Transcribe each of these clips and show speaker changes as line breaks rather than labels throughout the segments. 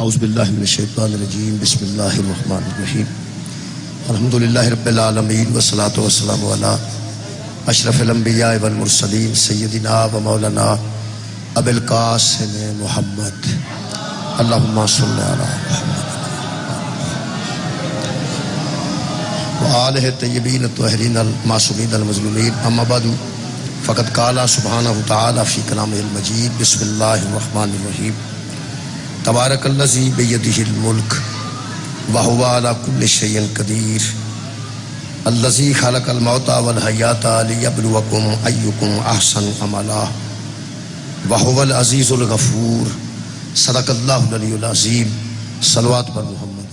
اعوذ باللہ من الشیطان الرجیم بسم اللہ الرحمن الرحیم الحمدللہ رب العالمین والصلاة والسلام علی اشرف الانبیاء والمرسلین سیدنا و مولانا ابی القاسم محمد اللہم صلی علی محمد وآلہ الطیبین الطاہرین المعصومین المظلومین اما بعد فقد قال سبحانہ تعالی فی کلامہ المجید بسم اللہ الرحمن الرحیم تبارک الذی بیدہ الملک وہو علی کل شیء قدیر الذی خلق الموت والحیاۃ لیبلوکم ایکم احسن عملا وہو العزیز الغفور صدق اللہ العلی العظیم صلوات پر محمد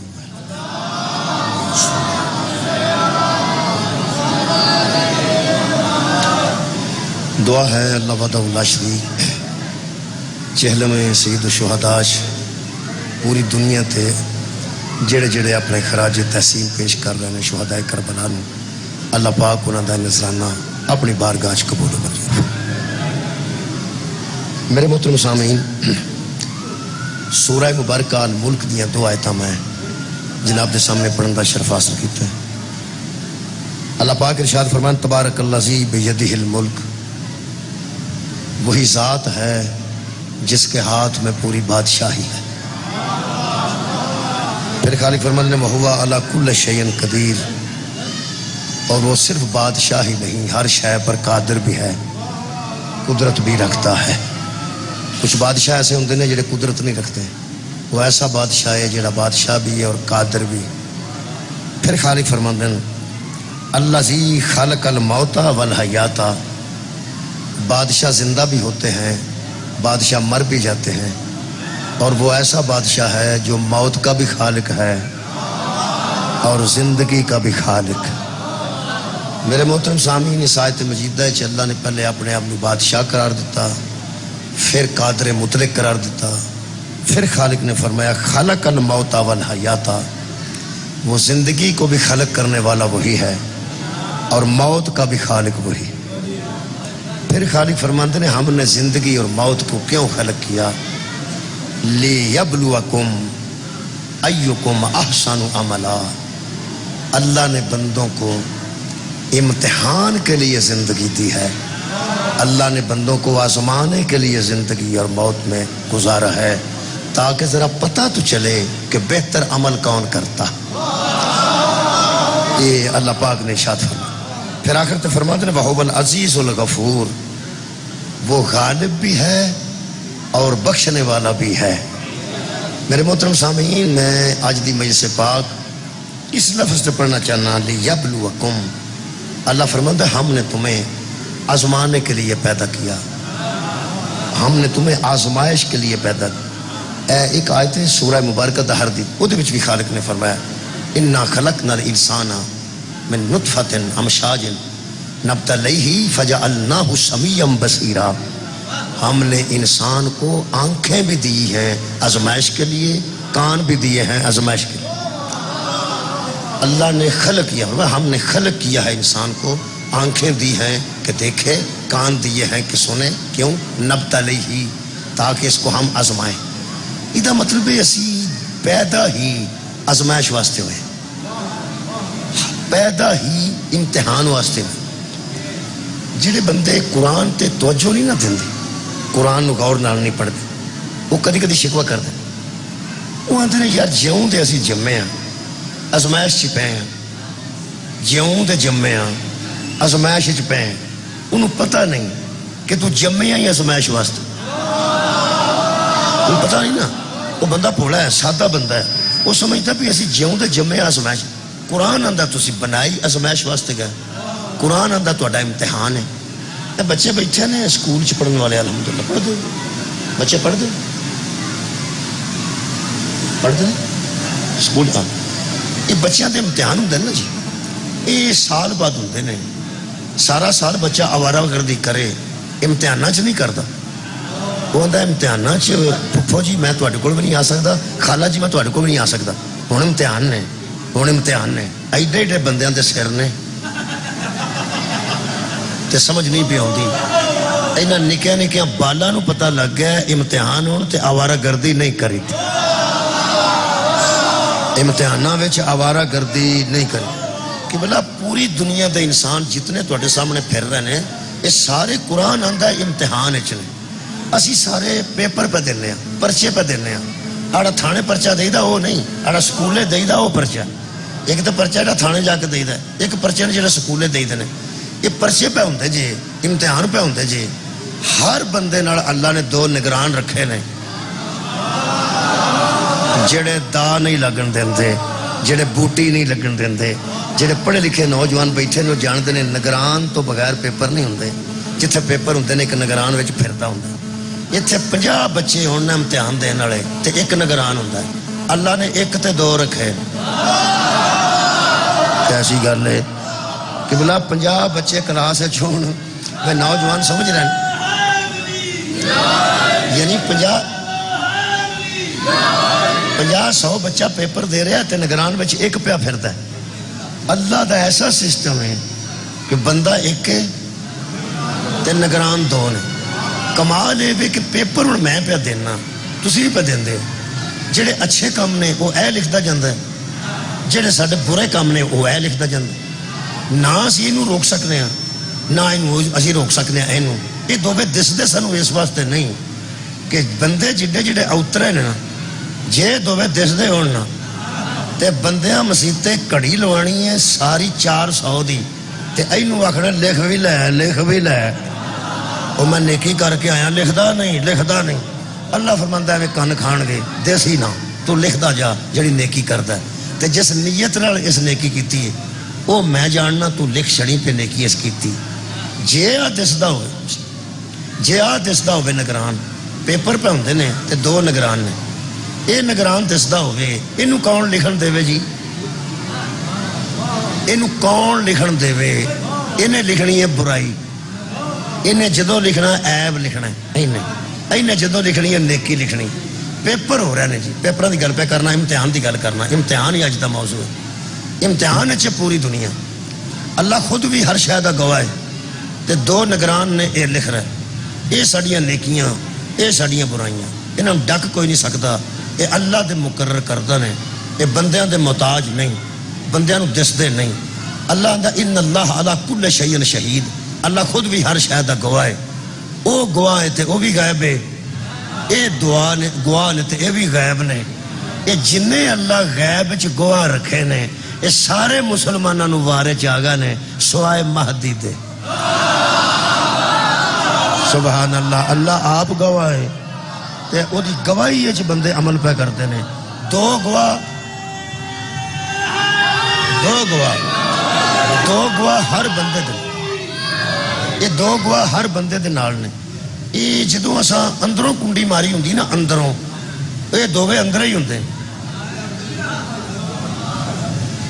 دعا ہے اللہ وحدہ لا شریک چہلم سید الشہداء پوری دنیا تے جڑے جڑے اپنے خراج تحسین پیش کر رہے ہیں شہداء کربلا نو اللہ پاک انہاں دا نذرانہ اپنی بارگاہ وچ قبول فرمائے۔ میرے محترم سامعین، سورہ مبارکہ الملک دیاں دو آیتاں میں جناب دے سامنے پڑھن دا شرف حاصل کیتا ہے۔ اللہ پاک ارشاد فرمان تبارک الذی بیدہ الملک، وہی ذات ہے جس کے ہاتھ میں پوری بادشاہی ہے۔ پھر خالق فرمان نے وہو علی کل شیء قدیر، اور وہ صرف بادشاہی نہیں ہر شے پر قادر بھی ہے، قدرت بھی رکھتا ہے۔ کچھ بادشاہ ایسے ہوندے نے جڑے قدرت نہیں رکھتے، وہ ایسا بادشاہ ہے جڑا بادشاہ بھی ہے اور قادر بھی۔ پھر خالق فرماندے ہیں الذی خلق الموت والحیات، بادشاہ زندہ بھی ہوتے ہیں، بادشاہ مر بھی جاتے ہیں، اور وہ ایسا بادشاہ ہے جو موت کا بھی خالق ہے اور زندگی کا بھی خالق۔ میرے محترم سامعین، اس آیت مجیدہ ہے اللہ نے پہلے اپنے آپ کو بادشاہ قرار دیتا، پھر قادر مطلق قرار دیتا، پھر خالق نے فرمایا خلق الموت والحیات، وہ زندگی کو بھی خلق کرنے والا وہی ہے اور موت کا بھی خالق وہی۔ پھر خالق فرماتے ہیں ہم نے زندگی اور موت کو کیوں خلق کیا؟ لیبلوکم ایکم احسن عملا، اللہ نے بندوں کو امتحان کے لیے زندگی دی ہے، اللہ نے بندوں کو آزمانے کے لیے زندگی اور موت میں گزارا ہے تاکہ ذرا پتہ تو چلے کہ بہتر عمل کون کرتا۔ یہ اللہ پاک نے ارشاد فرمایا۔ پھر آخر تے فرماتے ہیں وَهُوَ الْعَزِيزُ الْغَفُورُ، وہ غالب بھی ہے اور بخشنے والا بھی ہے۔ میرے محترم سامعین، میں آج دی مجلس پاک اس لفظ سے پڑھنا چاہنا لیبلوکم، اللہ فرماتا ہے ہم نے تمہیں آزمانے کے لیے پیدا کیا، ہم نے تمہیں آزمائش کے لیے پیدا کیا۔ ایک آیت ہے سورہ مبارکہ دہر دی، وہ دے وچ بھی خالق نے فرمایا اِنَّا خَلَقْنَا الْإِنسَانَ من نطفۃ امشاج نبتلیہ فجعلناہ سمیعا بصیرا، ہم نے انسان کو آنکھیں بھی دی ہیں آزمائش کے لیے، کان بھی دیے ہیں آزمائش کے لیے۔ اللہ نے خلق کیا، ہم نے خلق کیا ہے انسان کو، آنکھیں دی ہیں کہ دیکھے، کان دیے ہیں کہ سنے، کیوں؟ نبتلیہ، تاکہ اس کو ہم آزمائیں۔ یہ مطلب ہے اسی پیدا ہی آزمائش واسطے ہوئے، پیدا ہی امتحان واسطے ہوئے۔ جڑے بندے قرآن تے توجہ نہیں نہ دیندے، قرآن نو غور نال نہیں پڑھتے، وہ کدی کدی شکوہ کر دیں، وہ آندے نے یار جیوں دے اسی جمے ہیں آزمائش چ پے ہیں، جیوں دے جمے ہیں آزمائش چ پے ہیں، انہوں پتہ نہیں کہ تو جمے ہیں آزمائش واسطے، انہوں پتہ نہیں نا، وہ بندہ بھولا ہے، سادہ بندہ ہے، وہ سمجھتا بھی اسی جیوں دے جمے آزمائش۔ قرآن آندہ تسی بنائی آزمائش واسطے گئے، قرآن آندہ تو اڈا امتحان ہے۔ بچے بیٹھے نے اسکول چ پڑھنے والے الحمدللہ، پڑھ دو بچے، پڑھ دو اسکول۔ یہ بچیاں دے امتحان ہوندے نا جی، یہ سال بعد ہوندے نے، سارا سال بچہ آوارہ گردی کرے امتحانہ چ نہیں کرتا، وہ آندہ امتحانہ چ پھپھو جی میں تواڈے کول بھی نہیں آ سکتا، خالہ جی میں تواڈے کول بھی نہیں آ سکتا، ہن امتحان نے، ہن امتحان نے، ایڈے ایڈے بندیاں دے سر نے تے سمجھ نہیں پی آتی، انہاں نکیاں نکیاں بالاں نو پتہ لگ گیا امتحان ہون تے آوارہ گردی نہیں کری تھی۔ امتحانوں میں آوارہ گردی نہیں کرنی کہ بلا پوری دنیا دے انسان جتنے تواڈے سامنے پھر رہے ہیں یہ سارے قرآن آندا ہے امتحان وچ نے اسی سارے پیپر پہ دینے ہیں پرچے پہ دینے ہیں آڑا تھانے پرچہ دے دا وہ نہیں آڑا سکولے دے دا وہ پرچہ ایک تو پرچہ جا تھانے جا کے دے دا ایک پرچہ نے جا سکولے دے دے یہ پرچے پہ ہوندے جی امتحان پہ ہوندے جی ہر بندے نال اللہ نے دو نگران رکھے نے جڑے دا نہیں لگن دیندے جڑے بوٹی نہیں لگن دیندے جڑے پڑھے لکھے نوجوان بیٹھے نو جاندے نے نگران تو بغیر پیپر نہیں ہوندے جتھے پیپر ہوندے نے ایک نگران وچ پھردا ہوندا اتنے 50 بچے ہونا امتحان دین والے تے ایک نگران ہوتا ہے اللہ نے ایک تے دو رکھے کیسی گل ہے کہ بلا 50 بچے کلاس ہے چھوڑ میں نوجوان سمجھ رہے ہیں یعنی 50-100 بچہ پیپر دے رہا ہے تے نگران بچ ایک پیا پھرتا ہے اللہ دا ایسا سسٹم ہے کہ بندہ ایک ہے تے نگران دو نے کمال ہے کہ پیپر ہوں میں پہ دینا تسی بھی پہ دین دے جڑے اچھے کام نے وہ اے لکھتا جاندہ ہے جڑے ساڑھے برے کام نے وہ اے لکھتا جاندہ ہے نہ اسی انہوں روک سکنے ہیں نہ اسی روک سکنے ہیں انہوں یہ دو بے دس دے سنو اس واسطے نہیں کہ بندے جڑے جڑے اوترے نے جے دو بے دس دے ہونا تے بندیاں مسیطیں کڑی لوانی ہے ساری 400 دی تے اینوں آکھنا لکھ بھی لے وہ میں نیکی کر کے آیا لکھدا نہیں اللہ فرماندا ہے میں کن کھان گے دیسی نہ تو لکھدا جا جڑی نیکی کردا ہے تے جس نیت نال اس نیکی کیتی ہے وہ میں جاننا تو لکھ چھڑی پہ نیکی اس کیتی جے آ دسدا ہوئے نگران پیپر پہ ہوندے نے تے دو نگران نے اے نگران دسدا ہوئے اینوں کون لکھن دے وے جی اینوں کون لکھن دے وے انہیں لکھنی ہے برائی انہیں جدو لکھنا عیب لکھنا ہے انہیں جدو لکھنی ہے نیکی لکھنی پیپر ہو رہے ہیں جی پیپروں کی گل پہ کرنا امتحان کی گل کرنا امتحان ہی اج دا موضوع ہے امتحان ہے پوری دنیا اللہ خود بھی ہر شے دا گواہ ہے تے دو نگران نے یہ لکھ رہا ہے یہ ساڑیاں نیکیاں یہ ساڑیاں برائیاں انہوں ڈک کوئی نہیں سکتا یہ اللہ دے مقرر کردہ نے یہ بندیاں دے محتاج نہیں بندیاں نو دس دے نہیں اللہ اندہ ان اللہ علی کل شیء شہید اللہ خود بھی ہر شاید گواہ ہے وہ گواہ ہے تے وہ بھی غائب ہے یہ دعا نے گواہ نے تے یہ بھی غائب نے یہ جنہیں اللہ غائب چ گواہ رکھے نے یہ سارے مسلمانوں نو وارے چ آگا نے سوائے مہدی دے سبحان اللہ اللہ آپ گواہ ہے تے وہ دی گواہی ہے چ بندے عمل پہ کرتے ہیں دو گواہ ہر بندے دے یہ دو گواہ ہر بندے دے نال نے یہ جدوں اساں اندروں کنڈی ماری ہوندی نا اندروں یہ دوویں اندر ہی ہوندے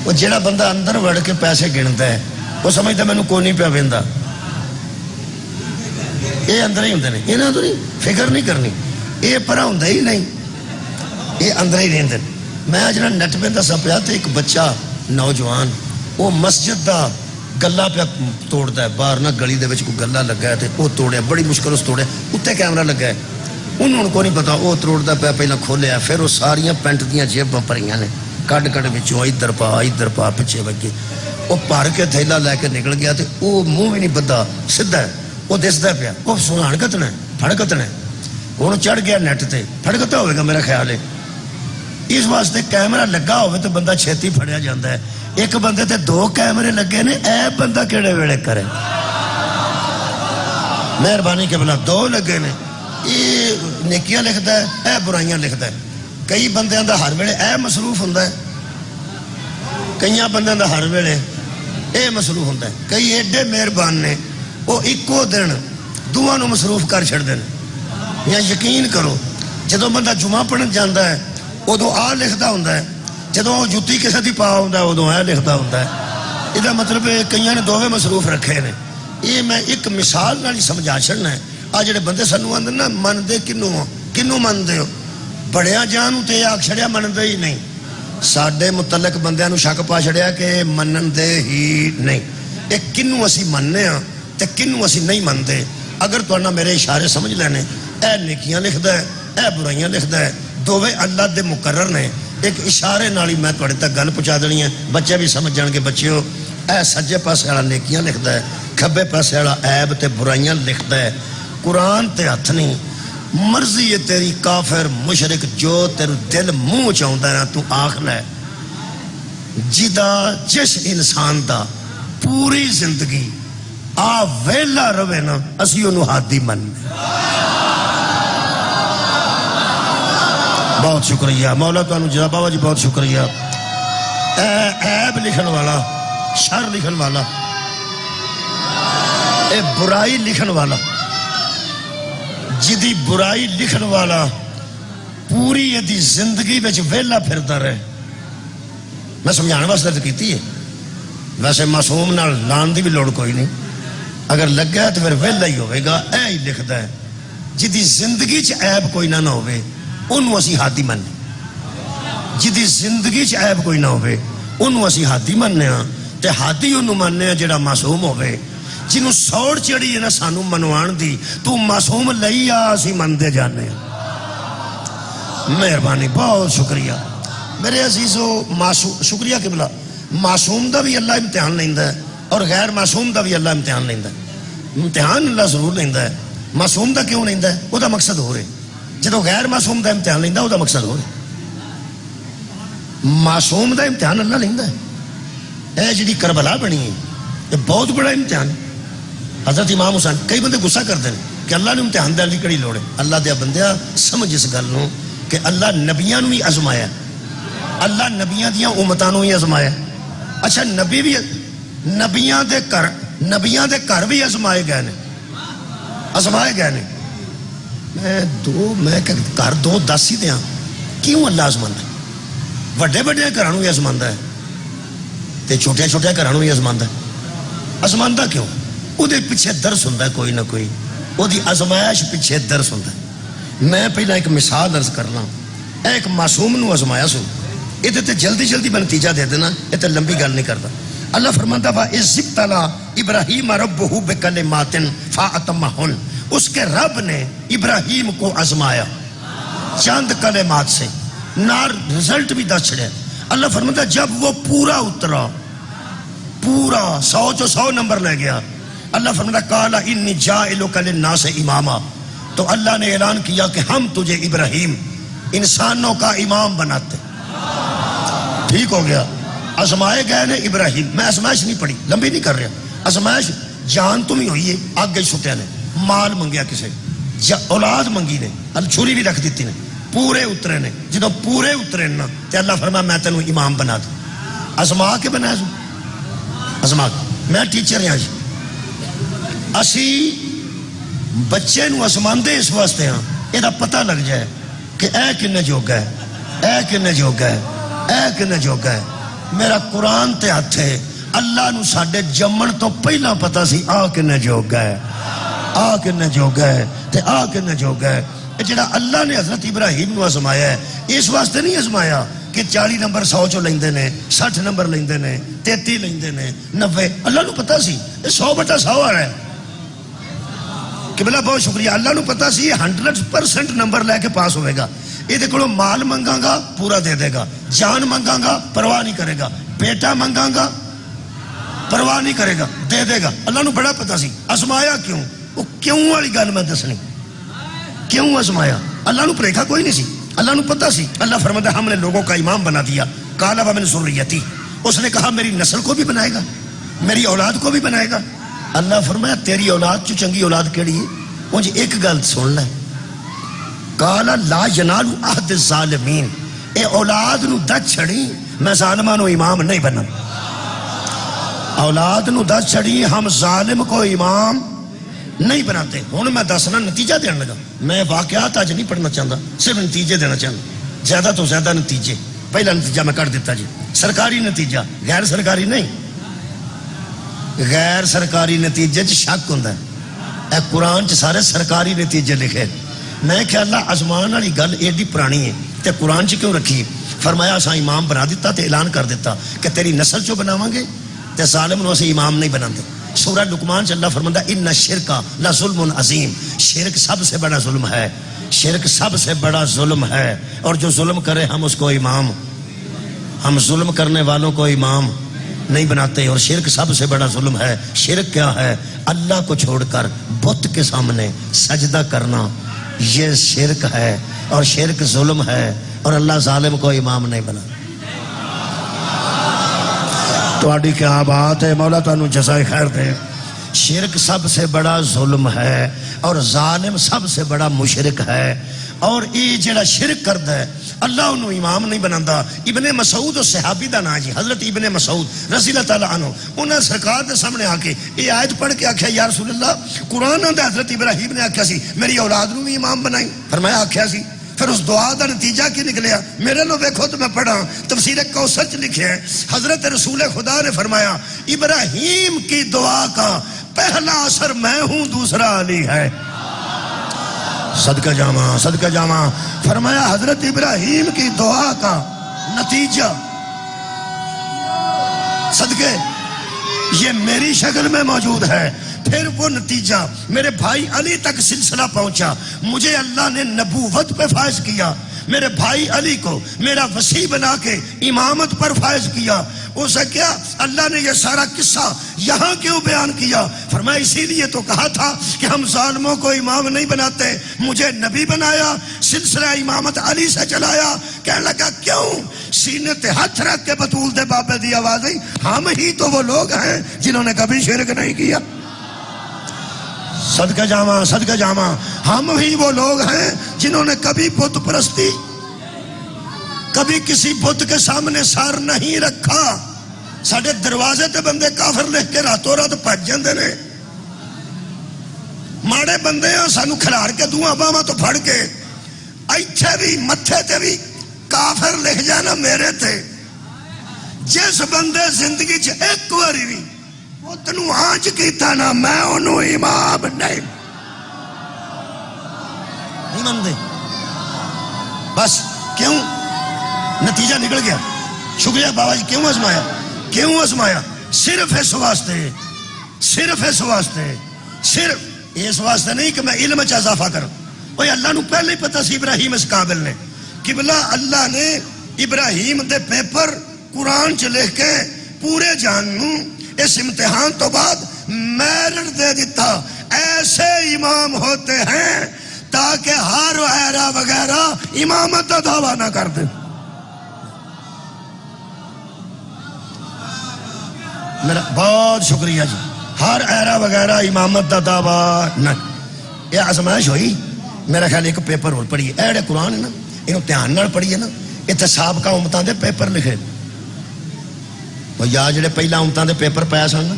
وہ جڑا بندہ اندر وڑ کے پیسے گنتا ہے وہ سمجھتا مینوں کوئی نہیں پیا ویندا یہ اندر ہی ہوندے نے انہاں تو نہیں فکر نہیں کرنی یہ پرا ہوندا ہی نہیں یہ اندر ہی رہندے میں اج نیٹ پہ دسا پیا تے ایک بچہ نوجوان وہ مسجد دا گلا پہ توڑتا ہے باہر نہ گلی دے وچ کوئی گلا لگا ہے تے وہ توڑیا بڑی مشکل اس توڑیا اتنے کیمرہ لگا ہے انہوں کو نہیں پتا وہ توڑتا پیا پہلے کھولیا پھر وہ ساریاں پینٹ دیاں جیباں بھریاں نے کڈ وچوں ادھر پا پیچھے وگے وہ بھر کے تھیلا لے کے نکل گیا تے وہ منہ بھی نہیں بدھا سیدھا ہے وہ دسدا پیا وہ سنان کتنا پھڑ کتنا ہوں چڑھ گیا نیٹ تے پھڑکتا ہوئے گا میرا خیال ہے اس واسطے کیمرہ لگا ہوئے تو بندہ چھیتی پھڑیا جاتا ہے ایک بندے تے دو کیمرے لگے نے اے بندہ کیڑے ویڑے کرے مہربانی کے بلا دو لگے نے یہ نیکیاں لکھتا ہے اے برائیاں لکھتا ہے کئی بندیاں دا ہر ویلے اے مصروف ہوندہ ہے کئیاں بندیاں دا ہر ویلے اے مصروف ہوندہ ہے کئی ایڈے مہربان نے وہ ایکو دن دوہاں نو مصروف کر چھڑ دیں یا یقین کرو جدو بندہ جمعہ پڑھن جاندہ ہے ادو آ لکھتا ہوندہ ہے جدو جوتی کسے دی پا ہوندہ ہے ادو اے لکھتا ہوندہ ہے ادھا مطلب ہے کئیاں نے دوویں مصروف رکھے نے یہ میں ایک مثال نال ہی سمجھا چھڑنا ہے آج جڑے بندے سنو آندے نا من دے کنوں من دے ہو بڑیاں جانو تے آکھ چھڑیا من دے ہی نہیں ساڈے متعلق بندیاں نو شک پا چھڑیا کہ منن دے ہی نہیں ایک کنوں اسی مننے ہاں تے کنوں اسی نہیں من دے اگر تو نہ میرے اشارے سمجھ لینے اے نیکیاں لکھدا ہے اے برائیاں لکھدا ہے دوویں اللہ دے مقرر نے ایک اشارے نال ہی میں تھوڑے تک گل پہنچا دینی ہے، بچے بھی سمجھ جان گے۔ بچیو، اے سجے پاسے والا نیکیاں لکھدا ہے، کھبے پاسے والا عیب تے برائیاں لکھدا ہے۔ قرآن تے ہاتھ نہیں، مرضی ہے تیری کافر مشرک جو تیرے دل منہ چاہتا ہے نا تو آکھ لے۔ جدا جس انسان دا پوری زندگی آ ویلا روے نا اسی انہوں ہادی من۔ بہت شکریہ مولا تانوں جناب بابا جی، بہت شکریہ۔ اے عیب لکھن والا، شر لکھن والا، اے برائی لکھن والا، جدی برائی لکھن والا پوری دی زندگی بچ ویلا پھردا رہے۔ میں سمجھانے واسطے تو کیتی ہے، ویسے معصوم نال لان دی بھی لوڑ کوئی نہیں، اگر لگا تو پھر ویلا ہی ہوئے گا۔ اے ہی لکھدا ہے جدی زندگی چ عیب کوئی نہ ہوئے انہوں اسی ہادی مننے، جدی زندگی چ عیب کوئی نہ ہوئے انہوں اسی ہادی مننے ہاں۔ تے ہادی انہوں مننے ہاں جڑا معصوم ہوئے، جنہوں سوڑ چڑی ہے نا سانو منوان دی، تو معصوم لئی آ اسی من دے جانے ہیں۔ مہربانی، بہت شکریہ میرے عزیزو۔ شکریہ قبلہ۔ معصوم دا بھی اللہ امتحان لیندہ ہے اور غیر معصوم دا بھی اللہ امتحان لیندہ ہے۔ امتحان اللہ ضرور لیندہ ہے، معصوم دا کیوں لیندہ ہے؟ وہ دا مقصد ہو رہے، جدو غیر معصوم دا امتحان لیندہ وہ دا مقصد ہو رہے۔ معصوم دا امتحان اللہ لیندہ ہے۔ اے جڑی کربلا بنی ہے یہ بہت بڑا امتحان ہے۔ حضرت امام حسین، کئی بندے غصہ کرتے ہیں کہ اللہ نے امتحان دے لی کڑی لوڑے۔ اللہ دیا بندیا سمجھ اس گل نو کہ اللہ نبیاں نو ہی آزمایا، اللہ نبیاں دیاں امتاں نو ہی آزمایا۔ اچھا نبی بھی نبیاں دے گھر بھی آزمائے گئے نے، آزمائے گئے نے۔ میں گھر دو دس ہی دیاں، کیوں اللہ آزماندا ہے؟ وڈے وڈے گھروں بھی آزماندا ہے تے چھوٹے چھوٹے گھروں بھی آزماندا ہے۔ آزماندا کیوں؟ وہ پیچھے درس ہوتا ہے کوئی نہ کوئی، وہ آزمائش پیچھے درس ہوتا ہے۔ میں پہلے ایک مثال عرض کرنا، ایک معصوم نو آزمایا سو، یہ جلدی جلدی میں نتیجہ دے دینا، یہ تو لمبی گل نہیں کرتا۔ اللہ فرماتا وَإِذِ ابْتَلَىٰ إِبْرَاهِيمَ رَبُّهُ بِكَلِمَاتٍ فَأَتَمَّهُنَّ، اس کے رب نے ابراہیم کو آزمایا چند کلمات سے، نار رزلٹ بھی دس چھڑے۔ اللہ فرماتا جب وہ پورا اترا، پورا 100 جو 100 نمبر لے گیا، اللہ فرماتا قَالَ إِنِّي جَاعِلُكَ لِلنَّاسِ إِمَامًا، تو اللہ نے اعلان کیا کہ ہم تجھے ابراہیم انسانوں کا امام بناتے۔ ٹھیک ہو گیا، آزمائے گئے نے ابراہیم۔ میں آزمائش نہیں پڑھی، لمبی نہیں کر رہا، آزمائش جان تم ہی ہوئی ہے، آگ گئی سٹیا نے، مال منگیا کسے، اولاد منگی نے، چھری بھی رکھ دیتی نے، پورے اترے نے۔ جدو پورے اترے نا تے اللہ فرمایا میں تینوں امام بنا دوں۔ آزما کے بنایا سو، آزما کے۔ میں ٹیچر ہاں جی، اسی بچے نو آزماندے اس واسطے ہاں یہ پتہ لگ جائے کہ اے کنے جوگا ہے، اے کنے جوگا ہے، اے کنے جوگا ہے۔ میرا قرآن تے ہاتھ ہے، اللہ نو ساڈے جمن تو پہلا پتہ سی آ کنے جوگا ہے، آ کنے جوگا ہے تے آ کنے جوگا ہے۔ جڑا اللہ نے حضرت ابراہیم نو آزمایا ہے اس واسطے نہیں آزمایا کہ 40 نمبر 100 چو لیندے نے، 60 نمبر لیندے نے، 33 لیندے نے، 90۔ اللہ نو پتہ سی یہ 100/100 آ رہا ہے۔ قبلہ بہت شکریہ، اللہ نو پتہ سی یہ 100% نمبر لے کے پاس ہوئے گا۔ یہ کو مال منگا گا پورا دے دے گا، جان منگا گا پرواہ نہیں کرے گا، بیٹا منگا گا پرواہ نہیں کرے گا، دے دے گا۔ اللہ نو بڑا پتہ سی۔ آزمایا کیوں؟ وہ کیوں والی گل میں دسنی، کیوں آزمایا؟ اللہ نو پریکھا کوئی نہیں سی، اللہ نو پتہ سی۔ اللہ فرماتا ہم نے لوگوں کا امام بنا دیا، قال ومن ذریتی، اس نے کہا میری نسل کو بھی بنائے گا، میری اولاد کو بھی بنائے گا۔ اللہ فرمایا تیری اولاد چو چنگی اولاد کیڑی ہے؟ مجھے ایک گل سن لے، قال لا ینال عہد الظالمین، اے اولاد نو دس چھڑی میں ظالمہ نو امام نہیں بنا، اولاد نو دس چھڑی ہم ظالم کو امام نہیں بناتے۔ ہوں میں دسنا نتیجہ دینے لگا، میں واقعات آج نہیں پڑھنا چاہتا، صرف نتیجے دینا چاہتا، زیادہ تو زیادہ نتیجے۔ پہلا نتیجہ میں کر دیتا جی، سرکاری نتیجہ، غیر سرکاری نہیں۔ غیر سرکاری نتیجے چ شک ہوندا ہے، اے قرآن چ سارے سرکاری نتیجے لکھے۔ میں کہ اللہ آزمان والی گل ایڈی پرانی ہے تے قرآن چ کیوں رکھی؟ فرمایا اساں امام بنا دیتا تے اعلان کر دیتا کہ تیری نسل چو بناواں گے تے ظالم نو اسی امام نہیں بناندے۔ سورہ لقمان چ اللہ فرماتا ان الشرک لظلم عظیم، شرک سب سے بڑا ظلم ہے، شرک سب سے بڑا ظلم ہے، اور جو ظلم کرے ہم اس کو امام ہم ظلم کرنے والوں کو امام نہیں بناتے. اور شرک سب سے بڑا ظلم ہے. شرک کیا ہے؟ اللہ کو چھوڑ کر بت کے سامنے سجدہ کرنا، یہ شرک ہے، اور شرک ظلم ہے، اور اللہ ظالم کو امام نہیں بنا. تہاڈی کیا بات ہے، مولا تانوں جزائے خیر دے. شرک سب سے بڑا ظلم ہے، اور ظالم سب سے بڑا مشرک ہے. اور یہ جڑا شرک کردا ہے اللہ انہوں امام نہیں بناتا. ابن مسعود اور صحابی دا نا جی، حضرت ابن مسعود رضی اللہ تعالیٰ عنہ، انہوں نے سرکار دے سامنے آ کے یہ آیت پڑھ کے آکھیا یا رسول اللہ، قرآن دے حضرت ابراہیم نے آکھیا سی میری اولاد نو بھی امام بنائی. فرمایا آکھیا سی. پھر اس دعا دا نتیجہ کی نکلیا؟ میرے لو دیکھو تو میں پڑھا، تفسیر کوثر چ لکھے ہیں حضرت رسول خدا نے فرمایا ابراہیم کی دعا کا پہلا اثر میں ہوں، دوسرا علی ہے. صدقہ جامع صدقہ جامع. فرمایا حضرت ابراہیم کی دعا کا نتیجہ صدقے یہ میری شکل میں موجود ہے. پھر وہ نتیجہ میرے بھائی علی تک سلسلہ پہنچا. مجھے اللہ نے نبوت پہ فائز کیا، میرے بھائی علی کو میرا وسیع بنا کے امامت پر فائز کیا. اسے کیا اللہ نے یہ سارا قصہ یہاں کیوں بیان کیا؟ فرمایا اسی لیے تو کہا تھا کہ ہم ظالموں کو امام نہیں بناتے، مجھے نبی بنایا، سلسلہ امامت علی سے چلایا. کہنے لگا کیوں؟ سینے تے ہاتھ رکھ کے بطول دے بابے دی آواز آئی، ہم ہی تو وہ لوگ ہیں جنہوں نے کبھی شرک نہیں کیا. صدقہ جامع صدقہ جامع. ہم ہی وہ لوگ ہیں جنہوں نے کبھی بت پرستی، کبھی کسی بت کے سامنے سر نہیں رکھا. ساڈے دروازے تے بندے کافر لکھ کے راتوں رات بھج جاندے نے. ماڑے بندے ہیں، سانو کھلار کے دواں باواں تو پھڑ کے ایتھے بھی متھے تے بھی کافر لکھ جانا میرے تے. جس بندے زندگی چ ایک واری بھی تنو آنچ کیتا نا، میں انہوں امام نہیں مندے. بس کیوں؟ نتیجہ نکل گیا. شکریہ بابا جی. کیوں آزمایا؟ کیوں آزمایا؟ صرف اس واسطے، صرف اس واسطے، صرف اس واسطے نہیں کہ میں علم چ اضافہ کروں. اوہ اللہ نو پہلے ہی پتا سی ابراہیم اس قابل نے. قبلہ اللہ نے ابراہیم دے پیپر قرآن چ لکھ کے پورے جہان نو اس امتحان تو بعد میرٹ دے دیتا. ایسے امام ہوتے ہیں تاکہ ہر ایرا وغیرہ امامت کا دعویٰ نہ کر دیں. میرا بہت شکریہ جی. ہر ایرا وغیرہ امامت کا دعویٰ نہ. یہ آزمائش ہوئی میرا خیال ایک پیپر اور پڑھیے ایڑے قرآن ہے نا، یہ دھیان نال پڑھیے نا. اتنے سابقہ امتاں دے پیپر لکھے یا جڑے پہلا امتاں دے پیپر پایا سن،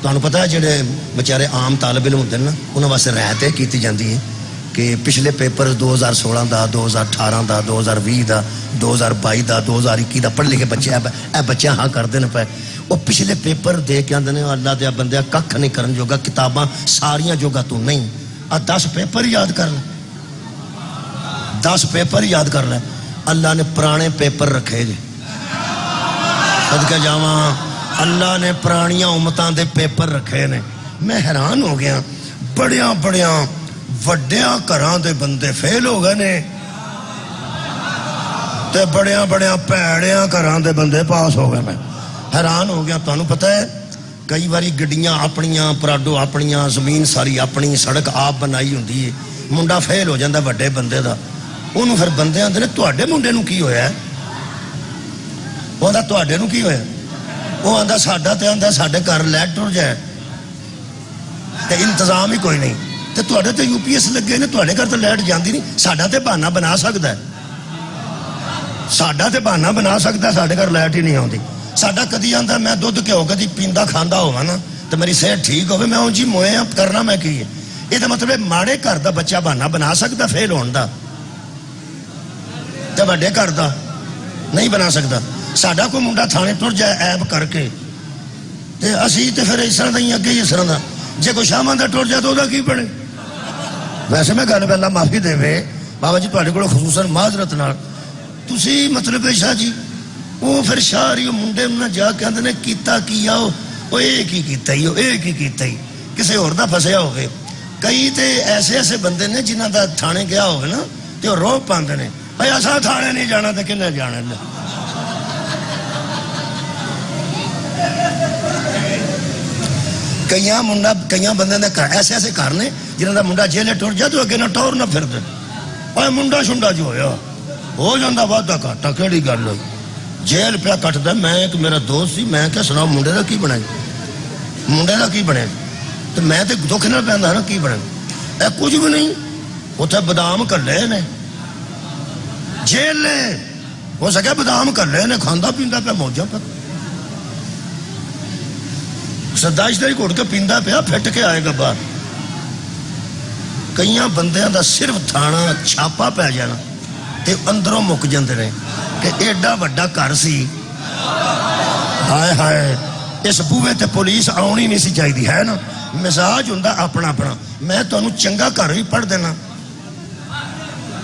تمہیں پتا ہے جڑے بچارے عام طالب علم ہوتے ہیں نا، انہوں واسطے رعایت کی جاتی ہے کہ پچھلے پیپر 2016 دا، 2018 دا، 2020 دا، 2022 دا، 2021 دا پڑھ لکھے بچے اے بچے ہاں کرتے ہیں پہ. وہ پچھلے پیپر دے کے آتے ہیں اللہ دیا بندہ کھ نہیں کرن جوگا، کتاباں ساریاں جوگا تو نہیں. 10 پیپر یاد کر لیں، 10 پیپر یاد کر لیں. اللہ نے پرانے پیپر رکھے جی. صدقہ جاواں اللہ نے پرانیاں امتاں دے پیپر رکھے نے. میں حیران ہو گیا، بڑیاں بڑیاں وڈیاں گھراں دے بندے فیل ہو گئے نے تے بڑیاں بڑیاں پیڑیاں گھراں دے بندے پاس ہو گئے. میں حیران ہو گیا. تمہیں پتہ ہے کئی باری گڈیاں اپنیاں، پراڈو اپنیاں، زمین ساری اپنی، سڑک آپ بنائی ہوندی ہے، منڈا فیل ہو جاندہ وڈے بندے دا. انہوں پھر بندے آندے نے تواڈے منڈے نو کی ہویا ہے؟ وہ آندا تواڈے نو کی ہویا؟ وہ آندا ساڈا تے آندا ساڈے گھر لائٹ ٹر جائے تے انتظام ہی کوئی نہیں. تے تواڈے تے یو پی ایس لگے نے، تواڈے گھر تے لائٹ جاندی نہیں. ساڈا تے بہانہ بنا سکدا ہے، ساڈا تے بہانہ بنا سکدا ہے، ساڈے گھر لائٹ ہی نہیں آندی. ساڈا کدی آندا میں دودھ گھیو کدی پیندا کھاندا ہوا نا تے میری صحت ٹھیک ہوے، میں اون جی موئے کرنا میں کی ہے. یہ مطلب ماڑے گھر دا بچہ بہانہ بنا سکدا فیل ہون دا تے وڈے گھر دا نہیں بنا سکدا. ساڈا کوئی منڈا تھانے ٹر جائے عیب کر کے تے اسی تے پھر اس طرح دا ہی اگے اس طرح دا. جے کوئی شاماں دا ٹر جائے تو دا کی بنے؟ ویسے میں گل پہلا معافی دے بابا جی تواڈے کول خصوصاً معذرت نال. تسی مطلب شاہ جی وہ پھر شاہری منڈے نہ جا کے آندے نے کیتا کی آؤ وہ ایک ہی کیتا ہی، وہ ایک ہی کیتا ہی، کسی اور دا پھسیا ہوگے. کئی تے ایسے ایسے بندے نے جنہاں دا تھانے گیا ہوگا نا تے وہ روح پاندے نے بھائی اساں تھانے نہیں جانا تے کنے جانا. کئی بندے نے ایسے ایسے گھر نے جنہوں کا منڈا جیلے ٹر جائے تو اگے نہ ٹور نہ پھر دے منڈا شنڈا جو ہویا ہو جاتا وادا گھاٹا کہڑی گل ہوئی جیل پیا کٹتا میں ایک میرا دوست سی میں کیا سنا منڈے کا کی بنے منڈے کا کی بنے تو میں تو دکھ نہ پہ نا کی بنے اے کچھ بھی نہیں اتنے بادام کلے نے جیل نے ہو سکے بادام کلے نے کھانا پیندا پیا موجہ پہ سدائش داری گھٹ کے پیندا پیا پھٹ کے آئے گا باہر کئی بندیاں دا صرف تھانا چھاپا پی جانا تے اندروں مک جاندے نے کہ ایڈا وڈا گھر سی ہائے ہائے اس بوئے تے پولیس آنی نہیں سی چاہیے ہے نا مزاج ہوں اپنا اپنا میں تمہیں چنگا گھر بھی پڑھ دینا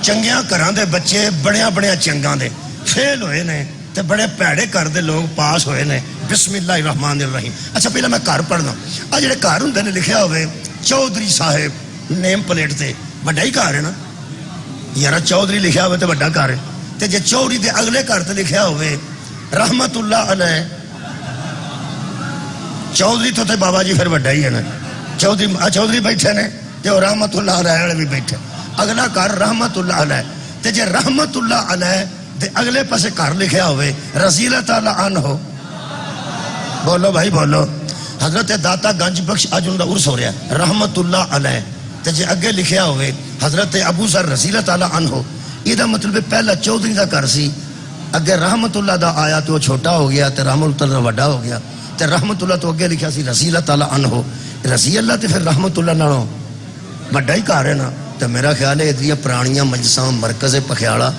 چنگیاں گھراں دے بچے بڑیاں بڑیاں چنگاں دے فیل ہوئے نے تے بڑے پیڑے گھر دے لوگ پاس ہوئے نے بسم اللہ الرحمن الرحیم اچھا پہلے میں گھر پڑھنا آ جڑے گھر ہوں نے لکھیا ہوئے چودھری صاحب نیم پلیٹ تے بڑا ہی گھر ہے نا یار چودھری لکھیا ہوئے تے بڑا گھر ہے تے جے چودھری دے اگلے گھر تے لکھیا ہوئے رحمت اللہ علیہ چودھری تو تے بابا جی پھر بڑا ہی ہے نا چودھری بیٹھے نے تے وہ رحمت اللہ علیہ بھی بیٹھے اگلا گھر رحمت اللہ علیہ تے جے رحمت اللہ علیہ تے اگلے پاسے گھر لکھیا ہوئے رضی اللہ تعالی عنہ ہو بولو بھائی بولو حضرت داتا گنج بخش آج ان کا عرس ہو رہا ہے رحمت اللہ علیہ تے جے اگے لکھیا ہوئے حضرت ابو ذر رضی اللہ تعالی عنہ ہو یہ مطلب پہلا چودھری دا گھر سی اگے رحمت اللہ دا آیا تو وہ چھوٹا ہو گیا تے رحمت اللہ وڈا ہو گیا تے رحمت اللہ تو اگے لکھیا سی رضی اللہ تعالی عنہ رضی اللہ تے پھر رحمت اللہ نالوں وڈا ہی گھر ہے نا تے میرا خیال ہے ادھر پرانیاں مجلساں مرکز پکھیاڑا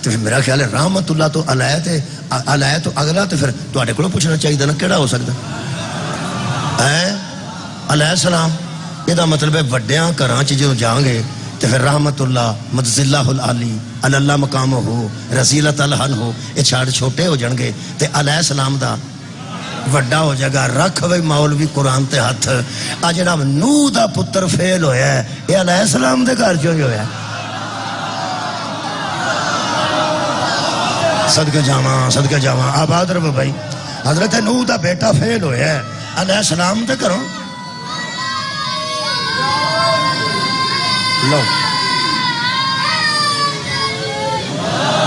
تے پھر میرا خیال ہے رحمت اللہ تو علیہ تو اگلا تے پھر تواڈے کولوں پوچھنا چاہیے نا کیڑا ہو سکدا ہے علیہ السلام یہ مطلب ہے وڈیاں گھراں چ جو جاؤں گے تو پھر رحمت اللہ مدذلہ العالی اللہ مقام ہو رضی اللہ تعالیٰ عنہ ہو یہ چھاڑ چھوٹے ہو جان گے تے علیہ السلام دا وڈا ہو جائے گا رکھ وے مولوی قرآن تے ہاتھ آ جڑا نوح دا پتر فیل ہویا ہے یہ علیہ السلام دے گھر چوں ہی ہویا ہے صدقہ جاواں آباد رہو بھائی حضرت نوح دا بیٹا فیل ہویا ہے علیہ السلام دے کرو لو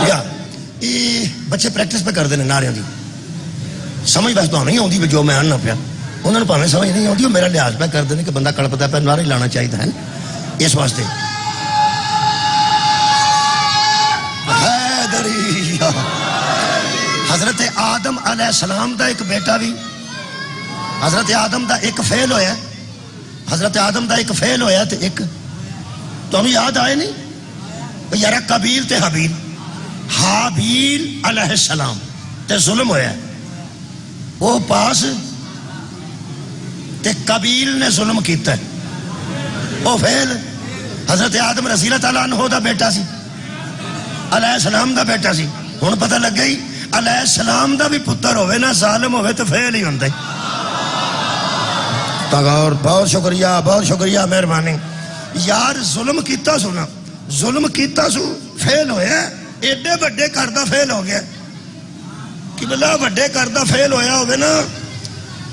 یا یہ بچے پریکٹس پہ کر دینے نعرے دی سمجھ بس تو نہیں ہوندی جو میں آنا پیا انہوں نے پاہمیں سمجھ نہیں ہوندی میرا لحاظ پہ کر دینے کہ بندہ کڑپتا پہ نعرے لانا چاہیے ہے اس واسطے حضرت آدم علیہ السلام دا ایک بیٹا بھی حضرت آدم دا ایک فیل ہویا حضرت آدم دا ایک فیل ہویا تے ایک تو ہمیں یاد آئے نہیں یار قابیل تے حابیل علیہ السلام تے ظلم ہویا وہ پاس تے قابیل نے ظلم کیتا ہے وہ فیل حضرت آدم رضی اللہ تعالیٰ عنہ دا بیٹا سی علیہ السلام دا بیٹا سی ہن پتہ لگ گئی علیہ السلام دا بھی پتر ہوئے نا ظالم ہوئے تو فیل ہی ہوندے تغور بہت شکریہ مہربانی یار ظلم کیتا سونا ظلم کیتا سو فیل ہویا ایڈے بڑے کردہ فیل ہو گیا کہ بلا بڑے کردہ فیل ہویا ہوئے نا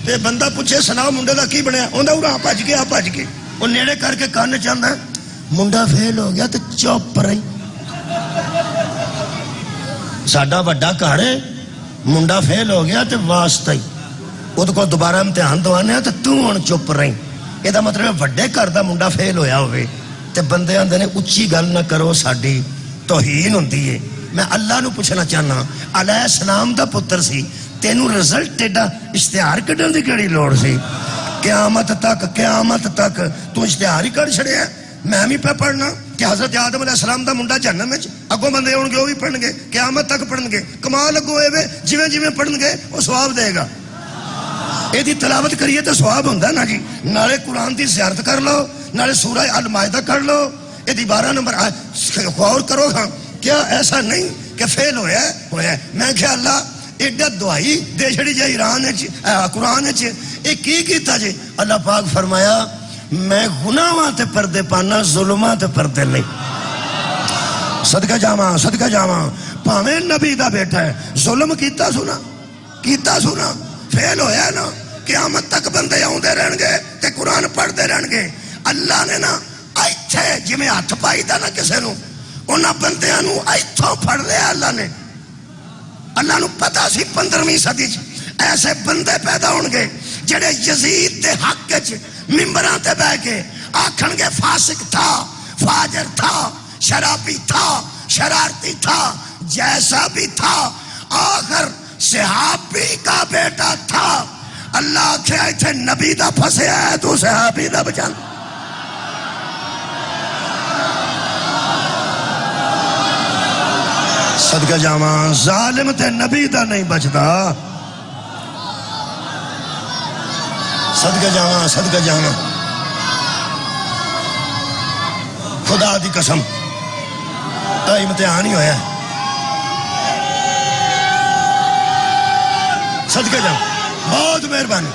تے بندہ پوچھے سنا منڈے دا کی بنیا ہوندہ اُرہا پاج کے وہ نیڑے کر کے کاننے چاندہ منڈا فیل ہو گیا تو چوپ پر رہی ساڑھا بڑا کارے منڈا فیل ہو گیا تو واسطہ ہی وہ تو کوئی دوبارہ امتحان دوانے ہیں تو ہن چپ رہی یہ دا مطلب ہے وڈے کر دا منڈا فیل ہویا ہوئے تے بندے آندے نے اچھی گل نہ کرو ساڑھی توہین ہوندی ہے میں اللہ نو پوچھنا چاہنا علیہ السلام دا پتر سی تینوں رزلٹ تیڈا اشتہار کڈن دی کیڑی لوڑ سی قیامت تک تو اشتہار ہی کر چھڑے ہیں میں بھی پہ پڑھنا کہ حضرت آدم علیہ السلام دا منڈا جہنم وچ اگوں بندے ہون گے وہ بھی پڑھن گے قیامت تک پڑھن گے کمال اگوں اے جویں پڑھن گے وہ ثواب دے گا یہ دی تلاوت کریے تو ثواب ہوندا نا جی نالے قرآن دی زیارت کر لو نالے سورہ المائدہ کر لو یہ دی 12 نمبر غور کرو ہاں کیا ایسا نہیں کہ فیل ہویا ہے میں کہا اللہ ایڈا دعائی دے چھڑی جائے قرآن یہ کی کیتا جی اللہ پاک فرمایا میں گناہاں تے پردے پانا ظلماں تے پردے نہیں صدقہ جاواں پاویں نبی دا بیٹا ہے ظلم کیتا سنا فیل ہویا نا قیامت تک بندے آتے رہن گے تے قرآن پڑھتے رہن گے. اللہ نے نا ایتھے جویں ہاتھ پائی دا نا کسے نو انہاں بندیاں نو ایتھوں پڑھ لیا. اللہ نو پتا سی 15ویں صدی ایسے بندے پیدا ہون گے جڑے یزید دے حق وچ ممبراں تے بیٹھ کے آکھن گے فاسق تھا، فاجر تھا، شرابی تھا، شرارتی تھا، جیسا بھی تھا، آخر صحابی کا بیٹا تھا. اللہ آکھے ایتھے نبی دا پھسیا ہے تو صحابی دا بچان. صدقہ جاواں ظالم تے نبی دا نہیں بچدا. صدقہ جاواں صدقہ جاواں خدا دی قسم امتحان ہی ہویا. صدقہ جاواں بہت مہربانی.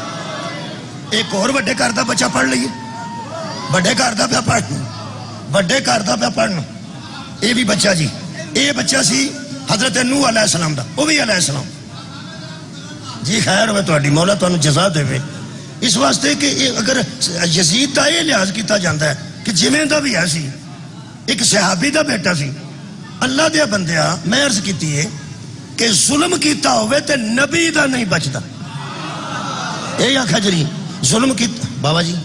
ایک اور وڈے گھر دا بچہ پڑھ لئیے. وڈے گھر دا پیا پڑھنا، وڈے گھر دا پیا پڑھنا. یہ بھی بچہ جی، یہ بچہ سی حضرت نوح علیہ السلام دا، وہ بھی علیہ السلام. جی خیر ہوئے تو مولا تو جزا دے وے. اس واسطے کہ اگر یزید دا یہ لحاظ کیتا جاندہ ہے کہ جویں دا بھی ایسی ایک صحابی دا بیٹا سی. اللہ دیا بندیا میں عرض کیتی ہے کہ ظلم کیتا ہوئے تے نبی دا نہیں بچتا. یہ آکھا جری ظلم کیتا بابا جی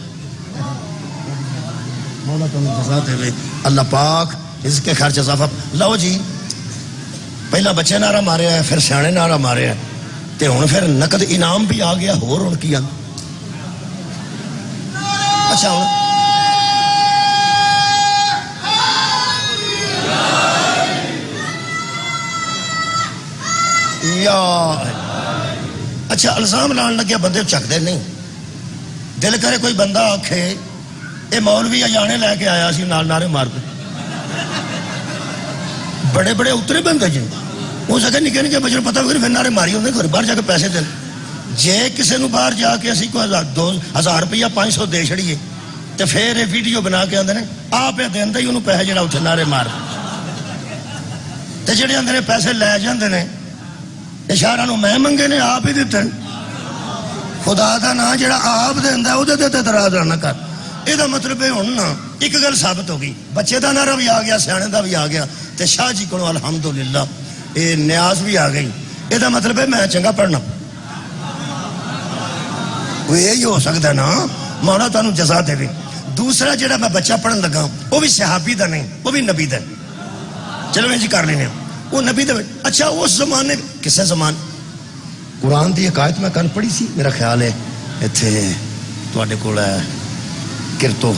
مولا تو جزا دے وے. اللہ پاک اس کے خرچ اضافہ. لو جی پہلا بچے نعرہ مارے ہیں، پھر سیانے نعرہ مارے ہیں، تے ہن پھر نقد انعام بھی آ گیا. ہور ہن کیا اچھا ہوں یا اچھا الزام لان لگیا بندے چکتے نہیں. دل کرے کوئی بندہ آکھے اے مولوی اجانے لے کے آیا سی نال نعرے مار کے. بڑے بڑے اترے بندے جن ہو سکے نکے نکے بچے پتہ پھر نعرے ماری ہونے گھر باہر جا کے پیسے دے. جے کسی نو باہر جا کے اسی کو 2000 روپیہ 500 دے چھڑیے تے پھر یہ ویڈیو بنا کے آندے نے آپ دیندا ہی انہوں پیسے جڑا اتنے نعرے مار تے جڑے آندے نے پیسے لے جاندے نے اشارہ نو میں منگے نے آپ ہی دیتے. خدا دا نا جڑا آپ دیندا ہے اودے تے اعتراض نہ کر. یہ مطلب ہے ہن نا ایک گل ثابت ہو گئی. بچے دا نعرہ بھی آ گیا، سیانے دا بھی آ گیا، تے شاہ جی کو الحمدللہ یہ نیاز بھی آ گئی. یہ مطلب ہے میں چنگا پڑھنا. وہ یہی ہو سکتا ہے نا مولا تانوں جزا دے. دوسرا جڑا میں بچہ پڑھن لگا وہ بھی صحابی دا نہیں، وہ بھی نبی دا. چلو میں جی کر لینے وہ نبی دا. اچھا اس زمانے کسے زمان قرآن دی ایک آیت میں کن پڑھی سی میرا خیال ہے ایتھے تواڈے کول ہے کرتو